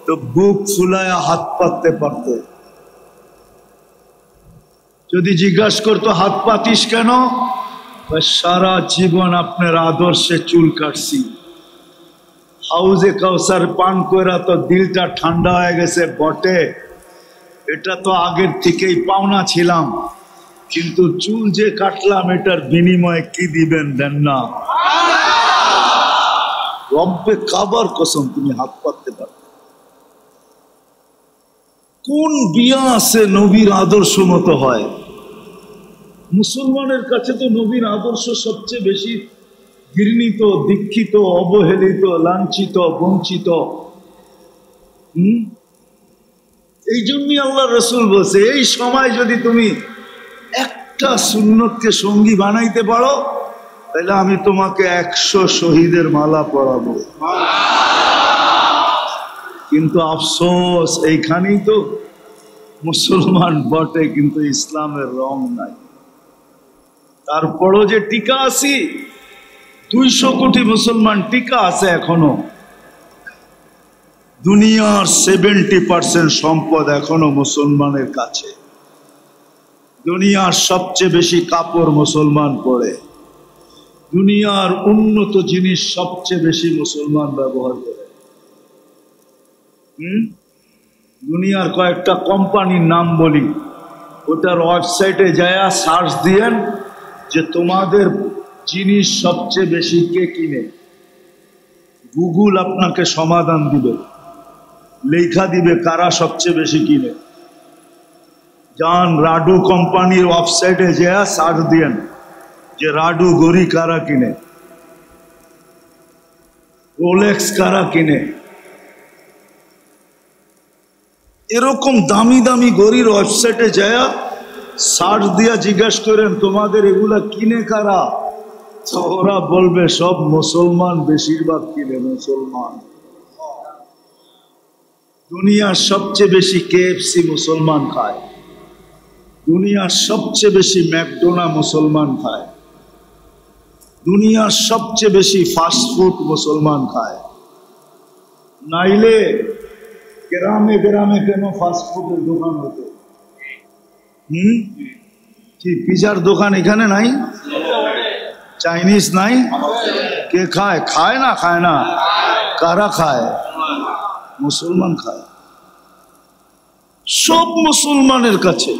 তো বুক ফুলায়া হাত পাততে পারতে। যদি জিজ্ঞাসা করতো হাত পাতিস কেন, সারা জীবন আপনার আদর্শে চুল কাটছি, হাউজে কাউসার পান কইরা তো দিলটা ঠান্ডা হয়ে গেছে বটে, এটা তো আগের থেকেই পাওনা ছিলাম, কিন্তু চুল যে কাটলাম এটার বিনিময়ে কি দিবেন, দেন না। রব্বে কাবার কসম তুমি হাত পাততে পারো। কোন বিয়া আছে নবীর আদর্শ মতো হয়? মুসলমানের কাছে তো নবীর আদর্শ সবচেয়ে বেশি ঘৃণিত, দীক্ষিত, অবহেলিত, লাঞ্ছিত, বঞ্চিত। এই জন্যই আল্লাহ রসুল বলছে এই সময় যদি তুমি একটা সুন্নতকে সঙ্গী বানাইতে পারো তাহলে আমি তোমাকে 100 শহীদের মালা পরাবো। কিন্তু আফসোস এইখানেই তো মুসলমান বটে কিন্তু ইসলামের রং নাই। তারপরও যে টিকা আছি, 200 কোটি মুসলমান টিকা আছে এখনো। দুনিয়ার 70% সম্পদ এখনো মুসলমানের কাছে। দুনিয়ার সবচেয়ে বেশি কাপড় মুসলমান পরে, দুনিয়ার উন্নত জিনিস সবচেয়ে বেশি মুসলমান ব্যবহার করে। দুনিয়ার কয়েকটা কোম্পানির নাম বলি, ওটার ওয়েবসাইটে যায় সার্চ দিয়েন যে তোমাদের জিনিস সবচেয়ে বেশি কে কিনে, গুগল আপনাকে সমাধান দিবে, লেখা দিবে কারা সবচেয়ে বেশি কিনে। যান রাডু কোম্পানির ওয়েবসাইটে যায় সার্চ দিয়েন যে রাডু গড়ি কারা কিনে, রোলেক্স কারা কিনে। এরকম দামি দামি গড়ির ওয়েবসাইটে যায় সার্চ দিয়া জিজ্ঞাসা করেন তোমাদের এগুলা কিনে কারা, তো ওরা বলবে সব মুসলমান, বেশিরভাগ কিনে মুসলমান। দুনিয়ার সবচেয়ে বেশি কেএফসি মুসলমান খায়, দুনিয়ার সবচেয়ে বেশি ম্যাকডোনা মুসলমান খায়, দুনিয়ার সবচেয়ে বেশি ফাস্টফুড মুসলমান খায়। নাইলে গ্রামে গ্রামে কেন ফাস্টফুডের দোকান হতো? কি পিজার দোকান এখানে নাই? চাইনিজ নাই? কে খায়? খায় না? খায় না? কারা খায়? মুসলমান খায়। সব মুসলমানের কাছে।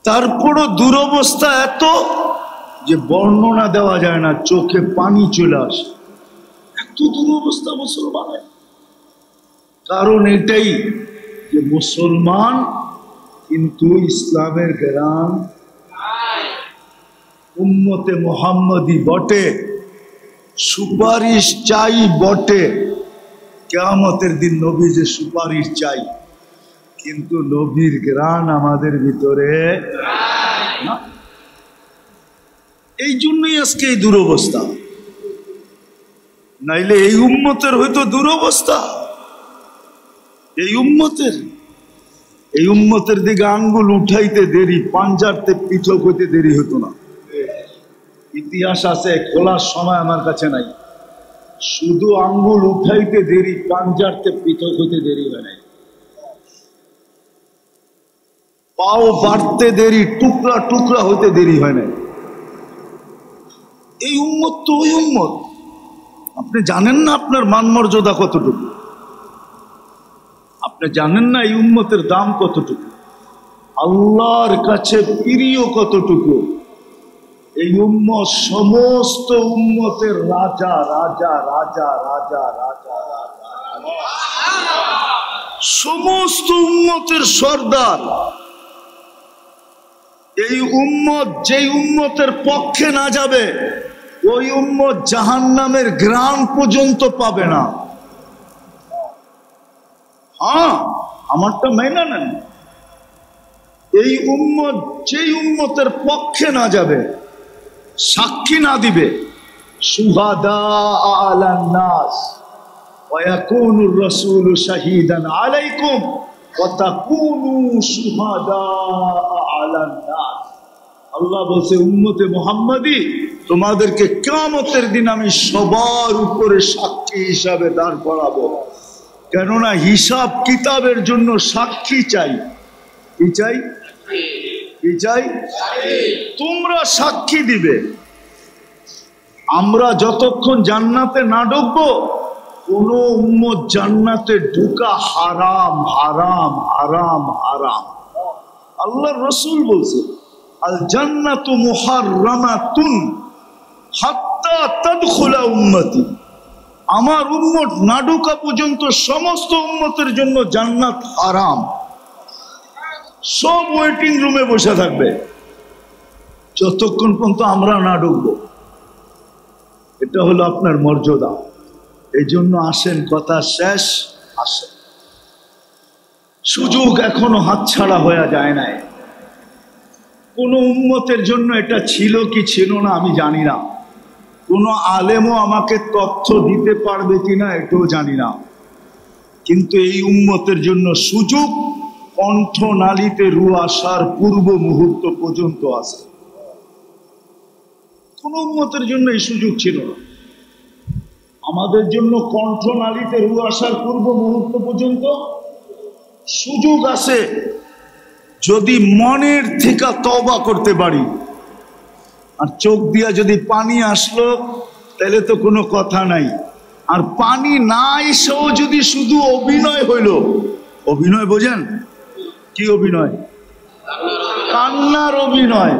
তারপরও দুরবস্থা এত যে বর্ণনা দেওয়া যায় না, চোখে পানি চলে আসে, এত দুরবস্থা মুসলমানের। কারণ এটাই যে মুসলমান কিন্তু ইসলামের গ্রাম, উম্মতে মুহাম্মদী বটে, সুপারিশ চাই বটে। কিয়ামতের দিন নবী যে সুপারিশ চাই, কিন্তু নবীর গ্রাণ আমাদের ভিতরে না। এই জন্যই আজকে এই দুরবস্থা, নাইলে এই উম্মতের হয়তো দুরবস্থা। এই উম্মতের দিকে আঙ্গুল উঠাইতে দেরি, পাঞ্জারতে পৃথক হইতে দেরি হতো না। ইতিহাস আছে, খোলার সময় আমার কাছে নাই। শুধু আঙ্গুল উঠাইতে দেরি, পাঞ্জারতে পৃথক হইতে দেরি হয় নাই। পাও বাড়তে দেরি, টুকরা টুকরা হইতে দেরি হয় নাই। এই উম্মত তো ওই উম্মত। আপনি জানেন না আপনার মান মর্যাদা কতটুকু? আপনি জানেন না এই উম্মতের দাম কতটুকু, আল্লাহর কাছে প্রিয় কতটুকু? এই উম্মত সমস্ত উম্মতের রাজা রাজা রাজা রাজা রাজা রাজা, সমস্ত উম্মতের সর্দার। এই উম্মত যেই উম্মতের পক্ষে না যাবে ওই উম্মত জাহান্নামের ঘ্রাণ পর্যন্ত পাবে না। হ্যাঁ, আমারটা মেনে নেন। এই উম্মত যেই উম্মতের পক্ষে না যাবে, সাক্ষী না দিবে, সুহাদা আলান নাস, ويكون الرسول شهيدا عليكم وتكونوا شهداء على الناس। আল্লাহ বলছে উম্মতে মুহাম্মাদি তোমাদেরকে কিয়ামতের দিন আমি সবার উপরে সাক্ষী হিসাবে দাঁড় করাবো। কেননা হিসাব কিতাবের জন্য সাক্ষী চাই। কি চাই? কি চাই? তোমরা সাক্ষী দিবে। আমরা যতক্ষণ জান্নাতে না ঢুকবো কোন উম্মত জান্নাতে ঢুকা হারাম হারাম হারাম হারাম। আল্লাহর রাসূল বলছে আল জান্নাতু মুহাররামাতুন হাত্তা তাদখুলা উম্মতি। আমার উম্মত না ঢোকা পর্যন্ত সমস্ত উম্মতের জন্য জান্নাত হারাম। সব ওয়েটিং রুমে বসে থাকবে যতক্ষণ পর্যন্ত আমরা না ঢুকবো। এটা হলো আপনার মর্যাদা। এই জন্য আসেন, কথা শেষ, আসেন। সুযোগ এখনো হাতছাড়া হয়ে যায় নাই। কোন উম্মতের জন্য এটা ছিল কি ছিল না আমি জানি না। কোন আলেমও আমাকে তথ্য দিতে পারবে কিনা এটাও জানি না। কিন্তু এই উম্মতের জন্য সুযোগ কণ্ঠনালীতে রু আসার পূর্ব মুহূর্ত পর্যন্ত আছে। কোন উম্মতের জন্য এই সুযোগ ছিল না। আমাদের জন্য কণ্ঠনালীতে রু আসার পূর্ব মুহূর্ত পর্যন্ত সুযোগ আছে। যদি মনের থেকে তওবা করতে পারি। আর চোখ দিয়া যদি পানি আসলো তাহলে তো কোনো কথা নাই। আর পানি না এসেও যদি শুধু অভিনয় হইল, অভিনয় বোঝেন? কি অভিনয়? কান্নার অভিনয়।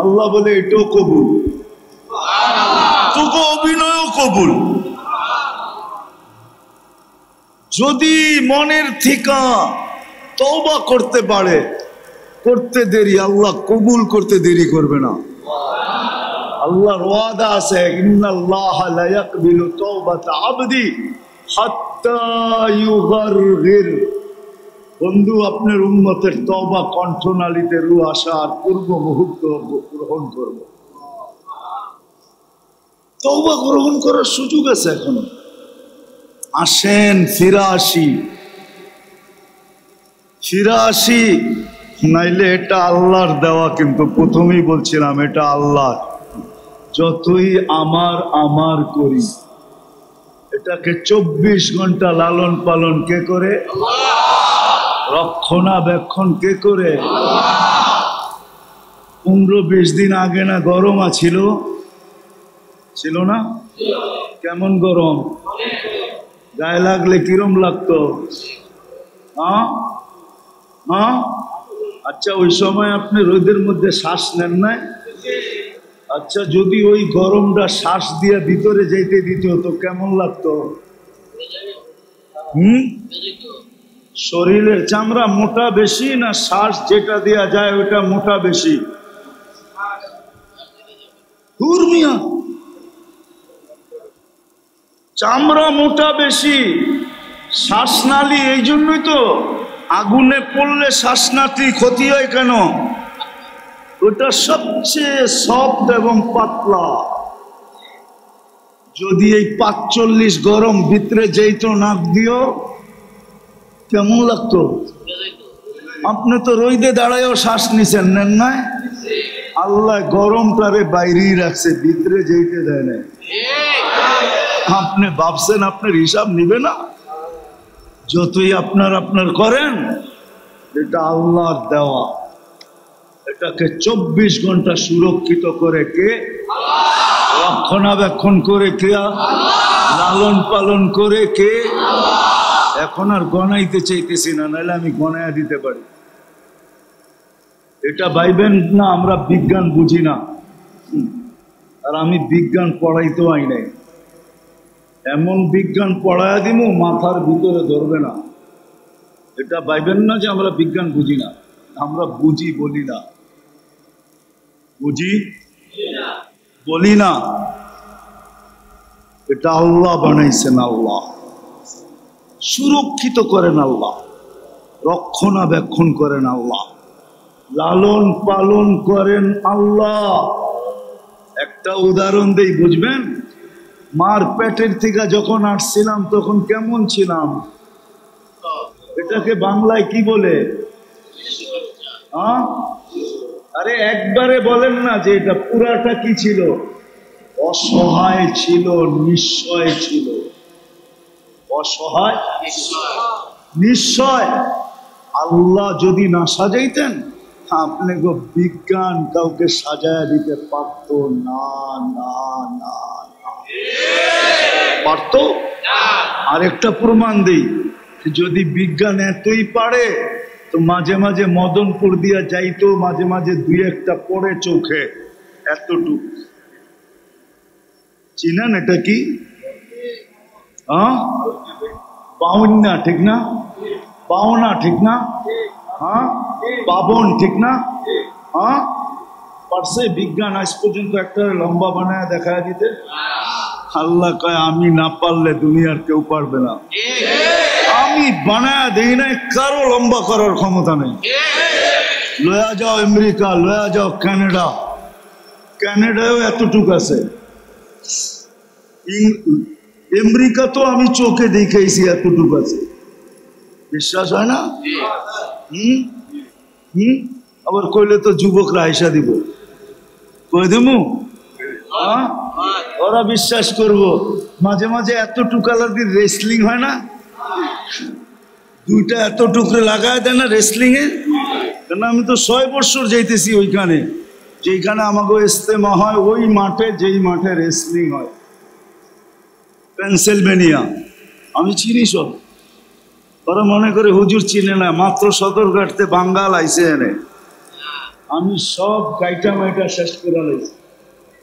আল্লাহ বলে এটাও কবুল, তোকে অভিনয়ও কবুল। যদি মনের থেকে তওবা করতে পারে, করতে দেরি, আল্লাহ কবুল করতে দেরি করবে না। আল্লাহর ওয়াদা আছে ইন্নাল্লাহ লা ইয়াকবিলু তাওবাতা আবদি হাত্তা ইউগারগির। বন্ধু, আপনার উম্মতের তওবা কণ্ঠনালীতে রু আসার পূর্ব মুহূর্ত গ্রহণ করব। তওবা গ্রহণ করার সুযোগ আছে এখনো। আসেন, ফিরে আসি, ফিরে আসি। নাইলে এটা আল্লাহর দেওয়া, কিন্তু প্রথমেই বলছিলাম এটা আল্লাহর। যতই আমার আমার করি, এটাকে 24 ঘন্টা লালন পালন কে করে? রক্ষণাবেক্ষণ কে করে? 15-20 দিন আগে না গরম ছিল? ছিল না? কেমন গরম? গায়ে লাগলে কিরম লাগতো? হ্যাঁ হ্যাঁ। আচ্ছা, ওই সময় আপনি রোদের মধ্যে শ্বাস নেন নাই? আচ্ছা, যদি ওই গরমটা শ্বাস দিয়ে ভিতরে যেতে দিত তো কেমন লাগতো? শরীরের চামড়া মোটা বেশি না শ্বাস যেটা দেয়া যায় ওটা মোটা বেশি? চামড়া মোটা বেশি, শ্বাসনালী। এই জন্যই তো আগুনে পড়লে শ্বাসনালী ক্ষতি হয় কেন? ওটা সবচেয়ে সফট এবং পাতলা। যদি এই 45 গরম ভিতরে যেত নাক দিও, কেমন লাগতো? আপনি তো রোদে দাঁড়ায়ও শ্বাস নিছেন, নেন নাই? আল্লাহ গরমটারে বাইরেই রাখছে, ভিতরে যেতে দেয় না। আপনি ভাবছেন আপনার হিসাব নিবে না? যতই আপনার আপনার করেন, এটা আল্লাহর দেওয়া। এটাকে 24 ঘন্টা সুরক্ষিত করে কে? রক্ষণাবেক্ষণ করে কে? লালন পালন করে কে? এখন আর গণাইতে চাইতেছি না, নাহলে আমি গণায়া দিতে পারি। এটা ভাইবেন না আমরা বিজ্ঞান বুঝি না। আর আমি বিজ্ঞান পড়াইতেও আই নাই। এমন বিজ্ঞান পড়ায়া দিব মাথার ভিতরে ধরবে না। এটা ভাইবেন না যে আমরা বিজ্ঞান বুঝি না। আমরা বুঝি বলি না, বুঝি বলি না। এটা আল্লাহ বানাইছেন, আল্লাহ সুরক্ষিত করেন, আল্লাহ রক্ষণাবেক্ষণ করেন, আল্লাহ লালন পালন করেন আল্লাহ। একটা উদাহরণ দেই, বুঝবেন? মার পেটের থেকে যখন আসছিলাম তখন কেমন ছিলাম? এটাকে বাংলায় কি বলে? আরে একবারে বলেন না যে এটা পুরাটা কি ছিল? অসহায় ছিল, নিশ্চয় ছিল। অসহায় নিশ্চয়। আল্লাহ যদি না সাজাইতেন আপনি গো বিজ্ঞান কাউকে সাজায় দিতে পারত না, না না পারত? আরেকটা প্রমাণ দিই, যদি বিজ্ঞান এতই পারে তো মাঝে মাঝে মদনপুর দিয়া যাইতো, মাঝে মাঝে দুই একটা পড়ে চোখে এতটুকু। চিনেন এটা কি? পাউনা, ঠিক না? পাওনা, ঠিক না? পাবন, ঠিক না? পারছে বিজ্ঞান আজ পর্যন্ত একটা লম্বা বানায় দেখা দিতে? আল্লাহ কয় আমি না পারলে দুনিয়ার কেউ পারবে না। আমি বানায় দেই না, কারো লম্বা করার ক্ষমতা নেই। লয়া যাও আমেরিকা, লয়া যাও কানাডা, কানাডায়ও এতটুক আছে। আমেরিকা তো আমি চোখে দেখেছি এতটুক আছে, বিশ্বাস হয় না? আবার কইলে তো যুবকরা আইসা দিব, কই দেবো ওরা বিশ্বাস করব। মাঝে মাঝে এতটুকু আলাদা রেসলিং হয় না, দুইটা এত টুকরে লাগায় দেয় না রেসলিং এ। কেন আমি তো 6 বছর যাইতেছি ওইখানে, যেখানে আমাকে ইস্তেমা হয় ওই মাঠে, যেই মাঠে রেসলিং হয়, পেনসিলভেনিয়া। আমি চিনি সব। ওরা মনে করে হুজুর চিনে না, মাত্র সদরঘাটতে বাঙ্গাল আইসে এনে। আমি সব গাইটা মাইটা শেষ করে লাইছি।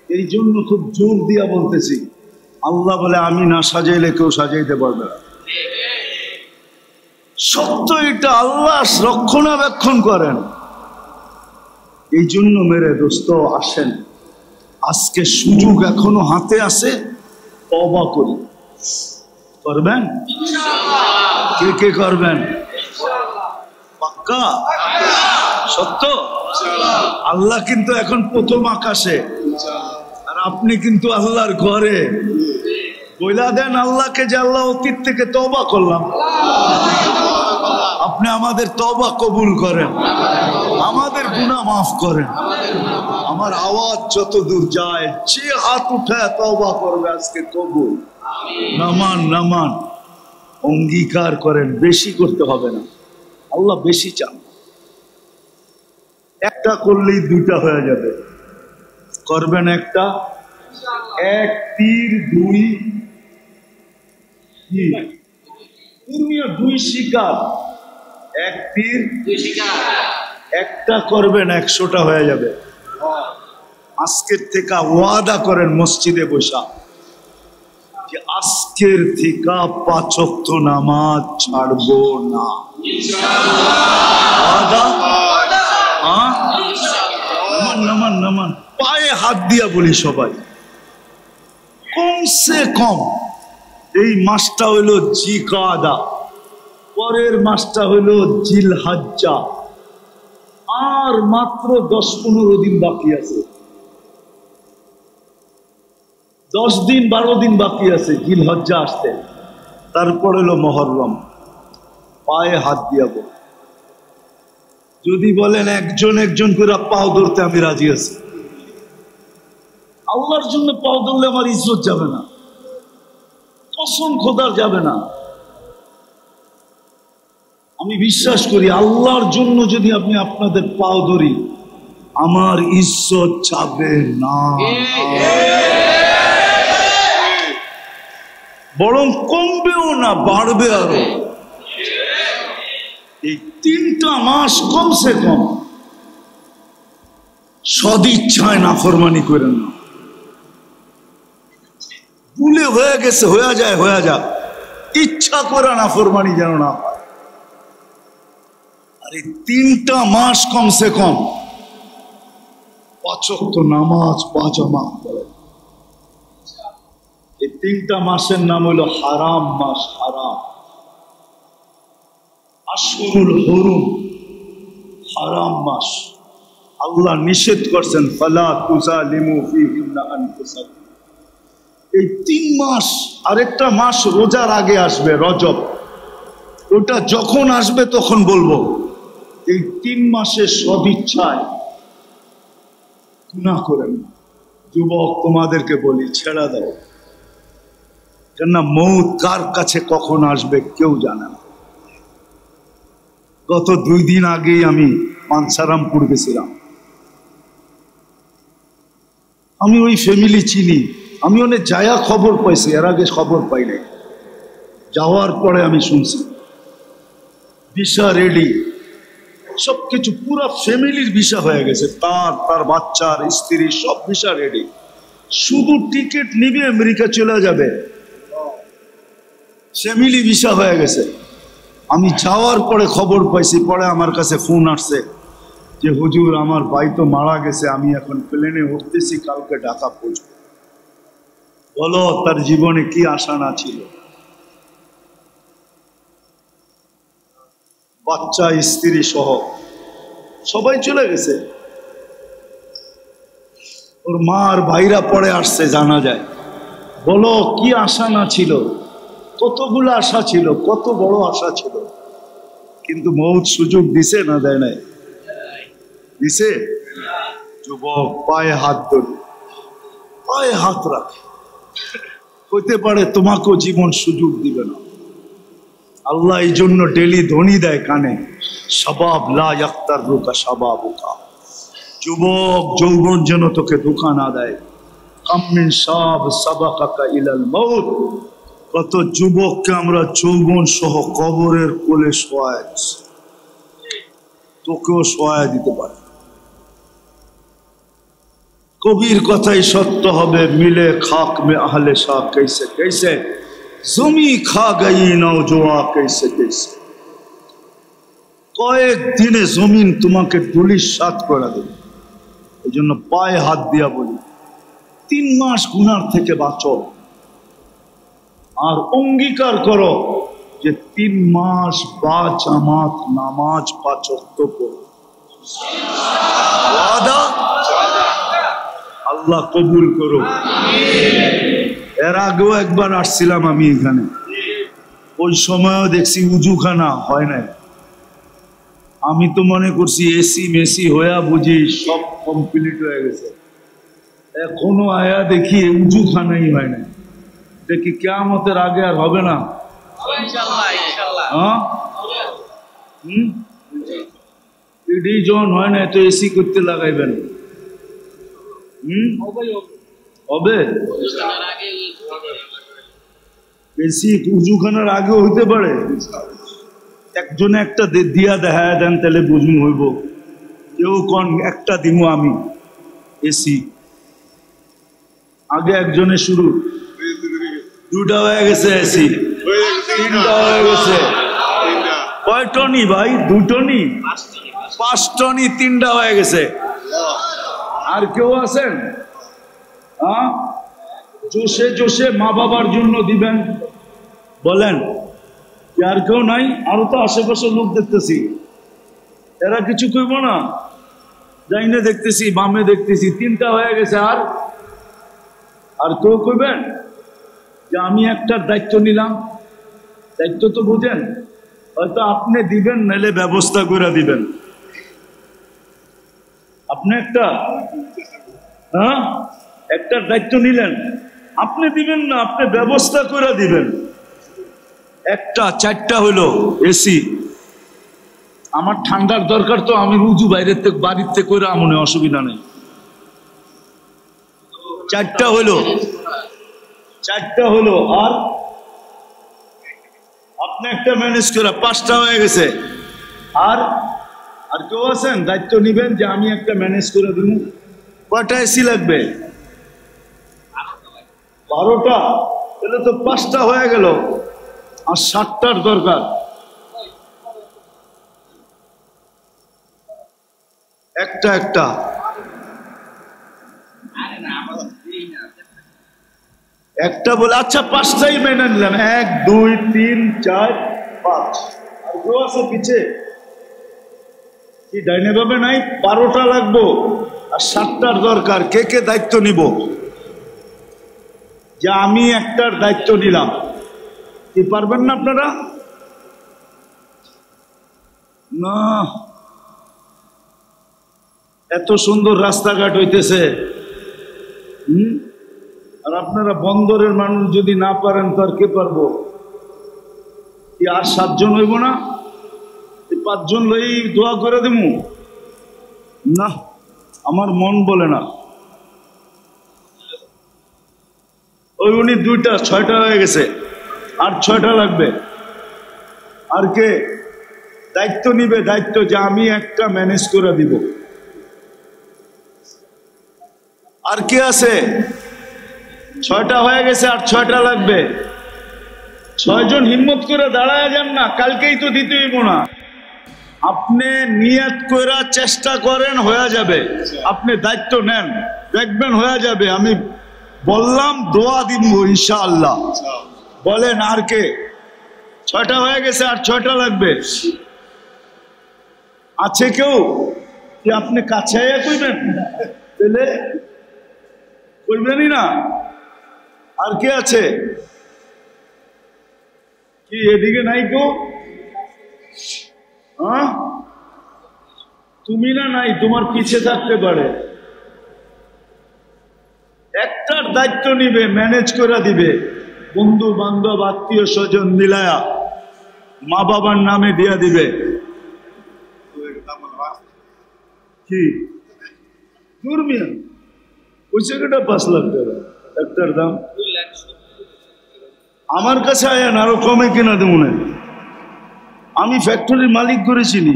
এই জন্য খুব জোর দিয়া বলতেছি, আল্লাহ বলে আমি না সাজাইলে কেউ সাজাইতে পারবে না। সত্য এটা, আল্লাহ রক্ষণাবেক্ষণ করেন। এই জন্য মেরে দোস্ত আসেন, আজকে সুযোগ এখনো হাতে আছে, তওবা করি। করবেন? কে কে করবেন? পাক্কা? সত্য? আল্লাহ কিন্তু এখন প্রথম আকাশে, আর আপনি কিন্তু আল্লাহর ঘরে। বইলা দেন আল্লাহকে যে আল্লাহ অতীত থেকে তওবা করলাম, আপনি আমাদের তওবা কবুল করেন, আমাদের গুনাহ মাফ করেন। আমার আওয়াজ যত দূর যায়, যে হাত উঠায় তওবা করবে আজকে কবুল। নামান নামান, অঙ্গীকার করেন, বেশি করতে হবে না। আল্লাহ বেশি চান, একটা করলেই দুইটা হয়ে যাবে। করবেন একটা, এক তীর দুই দুই শিকার। এক তীর দুই শিকার, একটা করবেন 100টা হয়ে যাবে। আজকের থেকে ওয়াদা করেন মসজিদে বসা যে আজকের থেকে 5 ওয়াক্ত নামাজ ছাড়বো না। ওয়াদা? নামান নামান নামান, পায়ে হাত দিয়া বলি সবাই, কমসে কম এই মাসটা হইল জিকাদা, পরের মাসটা হইল জিলহজ্জা, আর মাত্র 10-15 দিন বাকি আছে। 10 দিন 12 দিন বাকি আছে জিলহজ্জা আসতে, তারপর হলো মহররম। পায়ে হাত দিয়া বল, যদি বলেন একজন একজন করে পাও ধরতে আমি রাজি আছি। আল্লাহর জন্য পাও ধরলে আমার ইজ্জত যাবে না, কসম খোদার যাবে না। আমি বিশ্বাস করি আল্লাহর জন্য যদি আপনি আপনাদের পাও ধরি, আমার ইজ্জত যাবে না, বরং কমবেও না, বাড়বে আরো। এই 3টা মাস কমসে কম সদিচ্ছায় নাফরমানি করেন না। ভুলে হয়ে গেছে, হয়ে যায়, হয়ে যাক, ইচ্ছা করে নাফরমানি যেন না হয়। আর এই 3টা মাস কমসে কম 5 ওয়াক্ত নামাজ পাজামাত করেন। এই 3টা মাসের নাম হলো হারাম মাস। হারাম, আশহুরুল হুরুম, হারাম মাস। আল্লাহ নিষেধ করছেন, ফালা তুযালিমু ফীহিন্না আনফুসাকুম, এই 3 মাস, আরেকটা মাস রোজার আগে আসবে, রজব। ওটা যখন আসবে তখন বলবো। এই 3 মাসের সদিচ্ছায় গুনাহ করেন না। যুবক, তোমাদেরকে বলি, ছেড়ে দাও। কেননা মৌত কার কাছে কখন আসবে কেউ জানে না। গত 2 দিন আগেই আমি পানসারামপুর গেছিলাম। আমি ওই ফ্যামিলি চিনি, আমি অনেক যায়া খবর পাইছি, এর আগে খবর পাই নাই। যাওয়ার পরে আমি শুনছি ভিসা রেডি, সবকিছু পুরো ফ্যামিলির ভিসা হয়ে গেছে, তার বাচ্চার স্ত্রী সব ভিসা রেডি, শুধু টিকিট নিবে আমেরিকা চলে যাবে, ফ্যামিলি ভিসা হয়ে গেছে। আমি যাওয়ার পরে খবর পাইছি, পরে আমার কাছে ফোন আসছে যে হুজুর আমার ভাই তো মারা গেছে, আমি এখন প্লেনে উঠতেছি, কালকে ঢাকা পৌঁছব। বলো তার জীবনে কি আশা না ছিল। বাচ্চা স্ত্রী সহ সবাই চলে গেছে। ওর মা আর ভাইরা পরে আসছে, জানা যায়। বলো কি আশা না ছিল, কতগুলো আশা ছিল, কত বড় আশা ছিল। কিন্তু মৌত সুযোগ দিছে না দেয় নাই? দিছে। যুবক, পায়ে হাত ধরে, পায়ে হাত রাখে, হইতে পারে তোমাকেও জীবন সুযোগ দিবে না। আল্লাহ এই জন্য ডেলি ধ্বনি দেয় কানে, শাবাব লা ইয়াক্তার রুকা শাবাবুকা। যুবক, যৌবন যেন তোকে ধোঁকা না দেয়। কাম মিন শাব সাবাকাকা ইলাল মউত। কত যুবককে আমরা যৌবন সহ কবরের কোলে শোয়ায় দিছি, তোকেও শোয়ায় দিতে পারে। কবির কথাই সত্য হবে, মিলে খাক মে আহলে শাহ कैसे कैसे জমি খা গই নওজোয়া कैसे कैसे। কয়েক দিনে জমিন তোমাকে ধুলির সাৎ করে দেবে। এই জন্য পায়ে হাত দিয়া বলি, 3 মাস গুনার থেকে বাঁচো, আর অঙ্গীকার করো যে 3 মাস বা জামাত নামাজ 5 ওয়াক্ত পড়ো। ওয়াদা আল্লাহ কবুল করো। এর আগেও একবার আসছিলাম আমি এখানে, ওই সময়ও দেখছি উজুখানা হয় নাই। আমি তো মনে করছি এসি মেসি হইয়া বুঝি সব কমপ্লিট হয়ে গেছে, এখনো আয়া দেখি উজুখানাই হয় না। দেখি কিয়ামতের আগে আর হবে না। হ্যাঁ, এডি জন হয় না তো এসি করতে লাগাইবেন। হবে এসি উজুখানার আগে হইতে পারে। একজনে একটা দিয়া দেখা দেন, তাহলে বুঝুন হইব। কেউ কোন একটা দিমু আমি এসি, আগে একজনে শুরু, 2টা হয়ে গেছে এসি, 3টা হয়ে গেছে। কয় টনি ভাই? 2 টনি, 5 টনি, 3টা হয়ে গেছে। আর কেউ আছেন? হ্যাঁ, জোশে জোশে মা বাবার জন্য দিবেন, বলেন। আর কেউ নাই? আরো তো আশেপাশে লোক দেখতেছি, এরা কিছু কইব না? ডাইনে দেখতেছি, বামে দেখতেছি, 3টা হয়ে গেছে। আর কেউ কইবেন যে আমি একটা দায়িত্ব নিলাম? দায়িত্ব তো বুঝেন, হয়তো আপনি দিবেন, নাইলে ব্যবস্থা করে দিবেন। আপনি একটা একটা দায়িত্ব নিলেন, আপনি দিবেন না, আপনি ব্যবস্থা করে দিবেন। 4টা হইলো এসি। আমার ঠান্ডার দরকার, তো আমি রুজু বাইরের থেকে বাড়ির থেকে করে আমনে, অসুবিধা নেই। 4টা হইলো, 4টা হইলো। আর আপনি একটা ম্যানেজ করে 5টা হয়ে গেছে। আর কেউ আছেন দায়িত্ব নিবেন যে আমি একটা ম্যানেজ করে দিব? কয়টা এসি লাগবে? 12টা। তাহলে তো 5টা হয়ে গেল, আর 7টার দরকার। একটা একটা বলে, আচ্ছা 5টাই মেনে নিলাম। 1 2 3 4 5। আর কেউ আছে পিছে? কি ডাইনে ভাবে নাই? 12টা লাগবো আর 7টার দরকার। কে কে দায়িত্ব নিব? যে আমি একটার দায়িত্ব নিলাম, কি পারবেন না আপনারা? না, এত সুন্দর রাস্তাঘাট হইতেছে, আর আপনারা বন্দরের মানুষ যদি না পারেন তো আর কে পারবো? কি আর 7 জন হইব না? 5 জন লই দোয়া করে দেবো না? আমার মন বলে না। ওই উনি 2টা, 6টা হয়ে গেছে, আর 6টা লাগবে। আর কে দায়িত্ব নিবে? দায়িত্ব যে আমি একটা ম্যানেজ করে দিব। আর কে আছে? 6টা হয়ে গেছে, আর 6টা লাগবে। 6 জন হিম্মত করে দাঁড়ায় যান না, কালকেই তো দিতে হইব না। আপনি নিয়ত করে চেষ্টা করেন, হয়ে যাবে। আপনি দায়িত্ব নেন, দেখবেন হয়ে যাবে। আমি বললাম দোয়া দিব ইনশাআল্লাহ। বলেন আর কে? 6টা হয়ে গেছে, আর 6টা লাগবে। আছে কেউ কি আপনি কাছে কইবেন? তাহলে কইবেনই না। আর কে আছে? কি এদিকে নাই কেউ? হ্যাঁ, তুমি না নাই, তোমার পিছে থাকতে পারে। একটার দায়িত্ব নিবে, ম্যানেজ করে দিবে। বন্ধু বান্ধব আত্মীয় স্বজন মিলায়া মা বাবার নামে দিয়া দিবে। কি দুর্মিয়া ওই জায়গাটা 5 লাখ টাকা একটার দাম। আমার কাছে আয়েন, আরো কমে কিনা দেবো না। আমি ফ্যাক্টরির মালিক করেছিনি।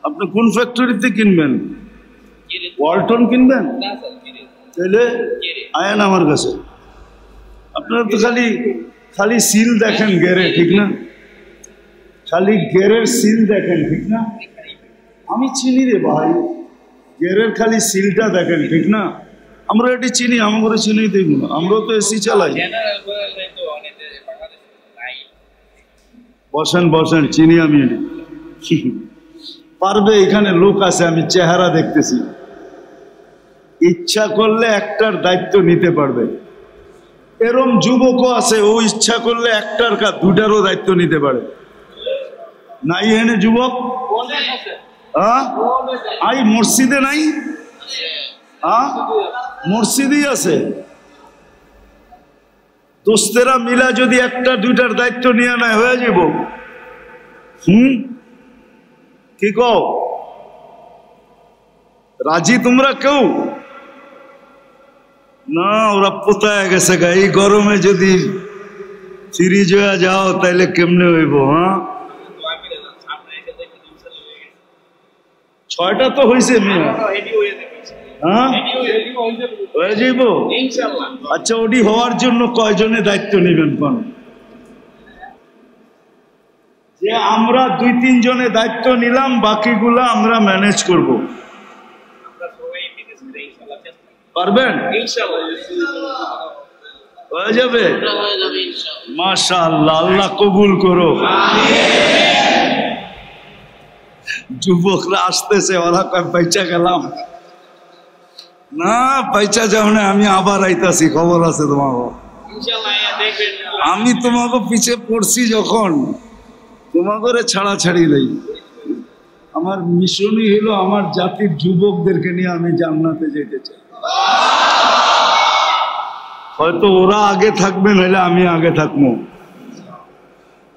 আপনি কোন ফ্যাক্টরিতে কিনবেন? ওয়ালটন কিনবেন? তাহলে আয়েন আমার কাছে। আপনারা তো খালি সিল দেখেন গেরে, ঠিক না? খালি গেরের সিল দেখেন, ঠিক না? আমি চিনি রে ভাই, গেরের খালি সিলটা দেখেন, ঠিক না? আমরা এটি চিনি, আমরা চিনি দেব না। আমরাও তো এসি চালাই। বসেন বসেন, চিনি আমি। পারবে, এখানে লোক আছে, আমি চেহারা দেখতেছি। ইচ্ছা করলে একটার দায়িত্ব নিতে পারবে। এরম যুবকও আছে, ও ইচ্ছা করলে একটার 2টারও দায়িত্ব নিতে পারে। নাই এনে যুবক? আই মসজিদে নাই? মসজিদই আছে। দোস্তেরা মিলা যদি 1টা 2টার দায়িত্ব নিয়ে নেয়, হয়ে যাব। কি কও? রাজি তোমরা কেউ? না, ওরা পোতায় গেছে গা। এই গরমে যদি সিরিজ হয়ে যাও তাইলে কেমনে হইব? 6টা তো হয়েছে মিয়া। হয়ে যাইব। আচ্ছা, ওডি হওয়ার জন্য কয়জনে দায়িত্ব নিবেন? কোন যে আমরা 2-3 জনে দায়িত্ব নিলাম, বাকিগুলা আমরা ম্যানেজ করব। পারবেন? হয়ে যাবে মাশাআল্লাহ। আল্লাহ কবুল করো। যুবকরা আসতেছে, ওরা কয় পয়সা গেলাম না। পয়সা যাও না, আমি আবার আইতাছি, খবর আছে তোমাকে। আমি তোমাকে পিছে পড়ছি যখন, তোমাকে ছাড়াছাড়ি নেই। আমার মিশনই হলো আমার জাতির যুবকদেরকে নিয়ে আমি জান্নাতে যেতে চাই। হয়তো ওরা আগে থাকবে, নাহলে আমি আগে থাকবো।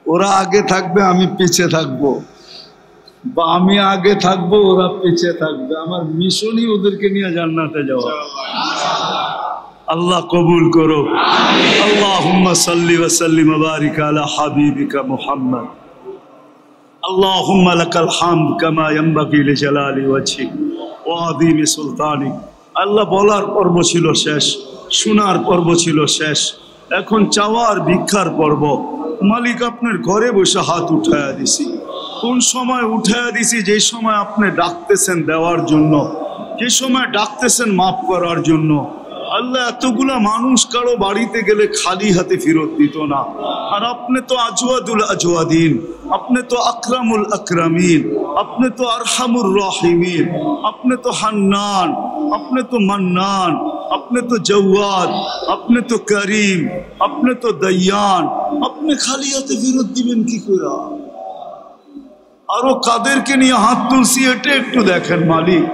ওরা আগে থাকবে, আমি পিছে থাকবো, বা আমি আগে থাকবো, ওরা পিছে থাকবে। আমার মিশনই ওদেরকে নিয়ে জান্নাতে যাওয়া। আল্লাহ কবুল করো। আল্লাহুম্মা সাল্লি ওয়া সাল্লিম ওয়া বারিক আলা হাবিবিকা মুহাম্মদ। আল্লাহুম্মা লাকাল হামদ কামা ইয়ানবাগি লিজালালি ওয়াজহিক ওয়া আযীমি সুলতানিক। আল্লাহ বলার পর্ব ছিল শেষ, শোনার পর্ব ছিল শেষ, এখন চাওয়ার ভিক্ষার পর্ব। মালিক, আপনার ঘরে বসে হাত উঠায়া দিছি। কোন সময় উঠায়া দিছি? যে সময় আপনি ডাকতেছেন দেওয়ার জন্য, যে সময় ডাকতেছেন মাফ করার জন্য। আল্লাহ, এতগুলা মানুষ কারো বাড়িতে গেলে খালি হাতে ফেরত দিত না। আর আপনি তো আজওয়াদুল আজওয়াদিন, আপনি তো আকরামুল আকরামিন, আপনি তো আরহামুর রাহিমিন, আপনি তো হান্নান, আপনি তো মান্নান, আপনি তো জওয়াদ, আপনি তো করিম, আপনি তো দয়ান, আপনি খালি হাতে ফেরত দিবেন কি করে? আরো কাদেরকে নিয়ে হাত তুলছি এটা একটু দেখেন মালিক।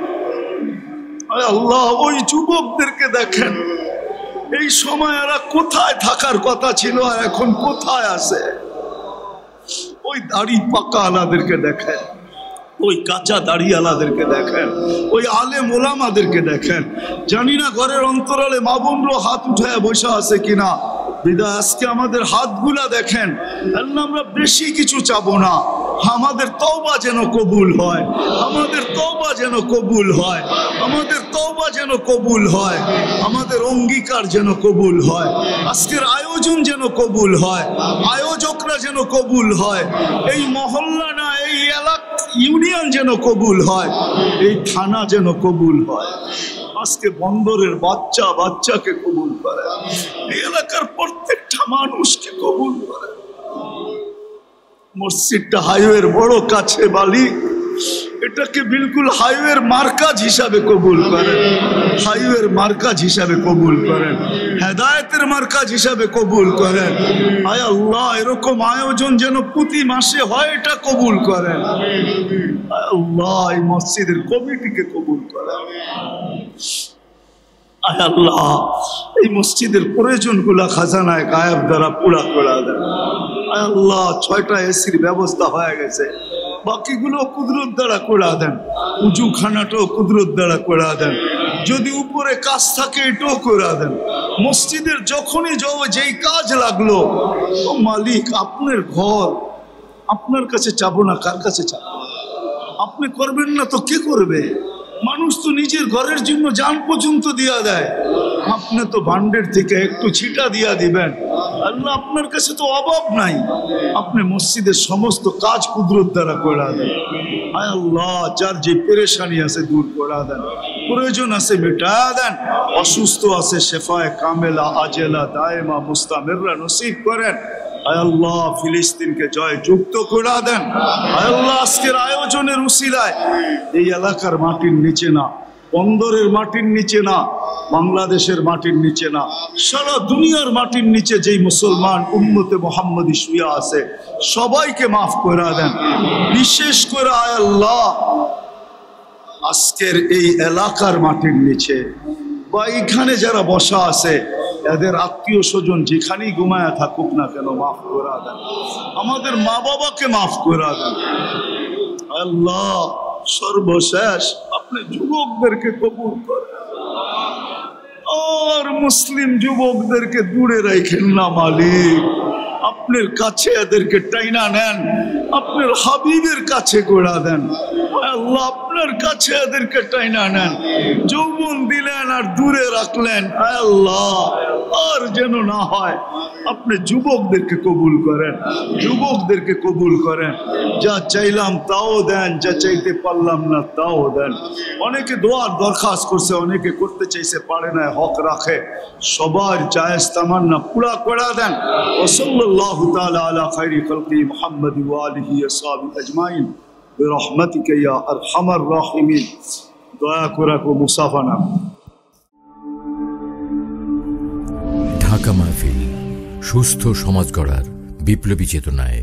আল্লাহ, ওই যুবকদেরকে দেখেন, এই সময় এরা কোথায় থাকার কথা ছিল আর এখন কোথায় আছে? ওই দাড়ি পাকা আলাদেরকে দেখেন, ওই কাঁচা দাড়িওয়ালাদেরকে দেখেন, ওই আলেম ওলামাদেরকে দেখেন। জানি না ঘরের অন্তরালে মা বোনরা হাত উঠায় বসে আছে কিনা। বিদায় আজকে আমাদের হাতগুলা দেখেন। আল্লাহ, আমরা বেশি কিছু চাবো না, আমাদের তওবা যেন কবুল হয়, আমাদের তওবা যেন কবুল হয়, আমাদের তওবা যেন কবুল হয়, আমাদের অঙ্গীকার যেন কবুল হয়, আজকের আয়োজন যেন কবুল হয়, আয়োজকরা যেন কবুল হয়, এই মহল্লা না এই এলাকা ইউনিয়ন যেন কবুল হয়, এই থানা যেন কবুল হয়। আজকে বন্দরের বাচ্চা বাচ্চাকে কবুল করে, এই এলাকার প্রত্যেকটা মানুষকে কবুল করে। মসজিদটা হাইওয়ের বড় কাছে মালিক, এটাকে বিলকুল হাইওয়ের মার্কাজ হিসাবে কবুল করেন, হাইওয়ের মার্কাজ হিসাবে কবুল করেন, হেদায়েতের মার্কাজ হিসাবে কবুল করেন। আয় আল্লাহ, এরকম আয়োজন যেন প্রতি মাসে হয়, এটা কবুল করেন। আয় আল্লাহ, এই মসজিদের কমিটিকে কবুল করেন। আয় আল্লাহ, এই মসজিদের প্রয়োজনগুলা খাজানায় গায়েব দ্বারা পুরা করে দেন। আয় আল্লাহ, 6টা এসির ব্যবস্থা হয়ে গেছে, বাকিগুলো কুদরত দ্বারা করে দেন। উজুখানাটাও কুদরত দ্বারা করে দেন, যদি উপরে কাজ থাকে এটাও করে দেন। মসজিদের যখনই যেই কাজ লাগলো, ও মালিক, আপনার ঘর, আপনার কাছে চাবো না, কার কাছে চাবো? আপনি করবেন না তো কে করবে? মানুষ তো নিজের ঘরের জন্য জান পর্যন্ত দিয়া দেয়, আপনি তো ভান্ডের থেকে একটু ছিটা দিয়া দিবেন। আল্লাহ, আপনার কাছে তো অভাব নাই, আপনি মসজিদের সমস্ত কাজ কুদরত দ্বারা করে দেন। আয় আল্লাহ, যার যে পেরেশানি আছে দূর করে দেন, প্রয়োজন আছে মেটা দেন, অসুস্থ আছে শেফায়ে কামেলা আজেলা দায়েমা মুস্তামিররা নসিব করেন। আয় আল্লাহ, ফিলিস্তিনকে জয় যুক্ত করে দেন। আয় আল্লাহ, আজকের আয়োজনের উসিলায় এই এলাকার মাটির নিচে না, বন্দরের মাটির নিচে না, বাংলাদেশের মাটির নিচে না, সারা দুনিয়ার মাটির নিচে যেই মুসলমান উম্মতে মুহাম্মদী শুয়ে আছে সবাইকে মাফ করে দেন। বিশেষ করে আয় আল্লাহ, আজকের এই এলাকার মাটির নিচে বা এইখানে যারা বসা আছে, এদের আত্মীয় স্বজন যেখানেই ঘুমায়া থাকুক না কেন, মাফ করে দেন। আমাদের মা বাবাকে মাফ করে দেন। আল্লাহ, সর্বশেষ আপনি যুবকদেরকে কবুল করেন, আর মুসলিম যুবকদেরকে দূরে রাখেন না মালিক। আপনার কাছে এদেরকে টাইনা নেন, আপনার হাবিবের কাছে গোড়া দেন। আল্লাহ, আপনার কাছে এদেরকে টাইনা নেন। যৌবন দিলেন আর দূরে রাখলেন, আল্লাহ আর যেন না হয়। আপনি যুবকদেরকে কবুল করেন, যুবকদেরকে কবুল করেন। যা চাইলাম তাও দেন, যা চাইতে পারলাম না তাও দেন। অনেকে দোয়ার দরখাস্ত করছে, অনেকে করতে চাইছে পারে না, হক রাখে। সবার জায়েজ তামান্না পুরা করে দেন। ওয়াসাল্লাল্লাহু তাআলা আলা খায়রি খালকি মুহাম্মদ ওয়া আলিহি ওয়া সাহবিহি আজমাইন বিরহমাতিকা ইয়া আরহামার রাহিমিন। দয়া করে মুসাফা না। ঢাকা মাহফিল, সুস্থ সমাজ গড়ার বিপ্লবী চেতনায়।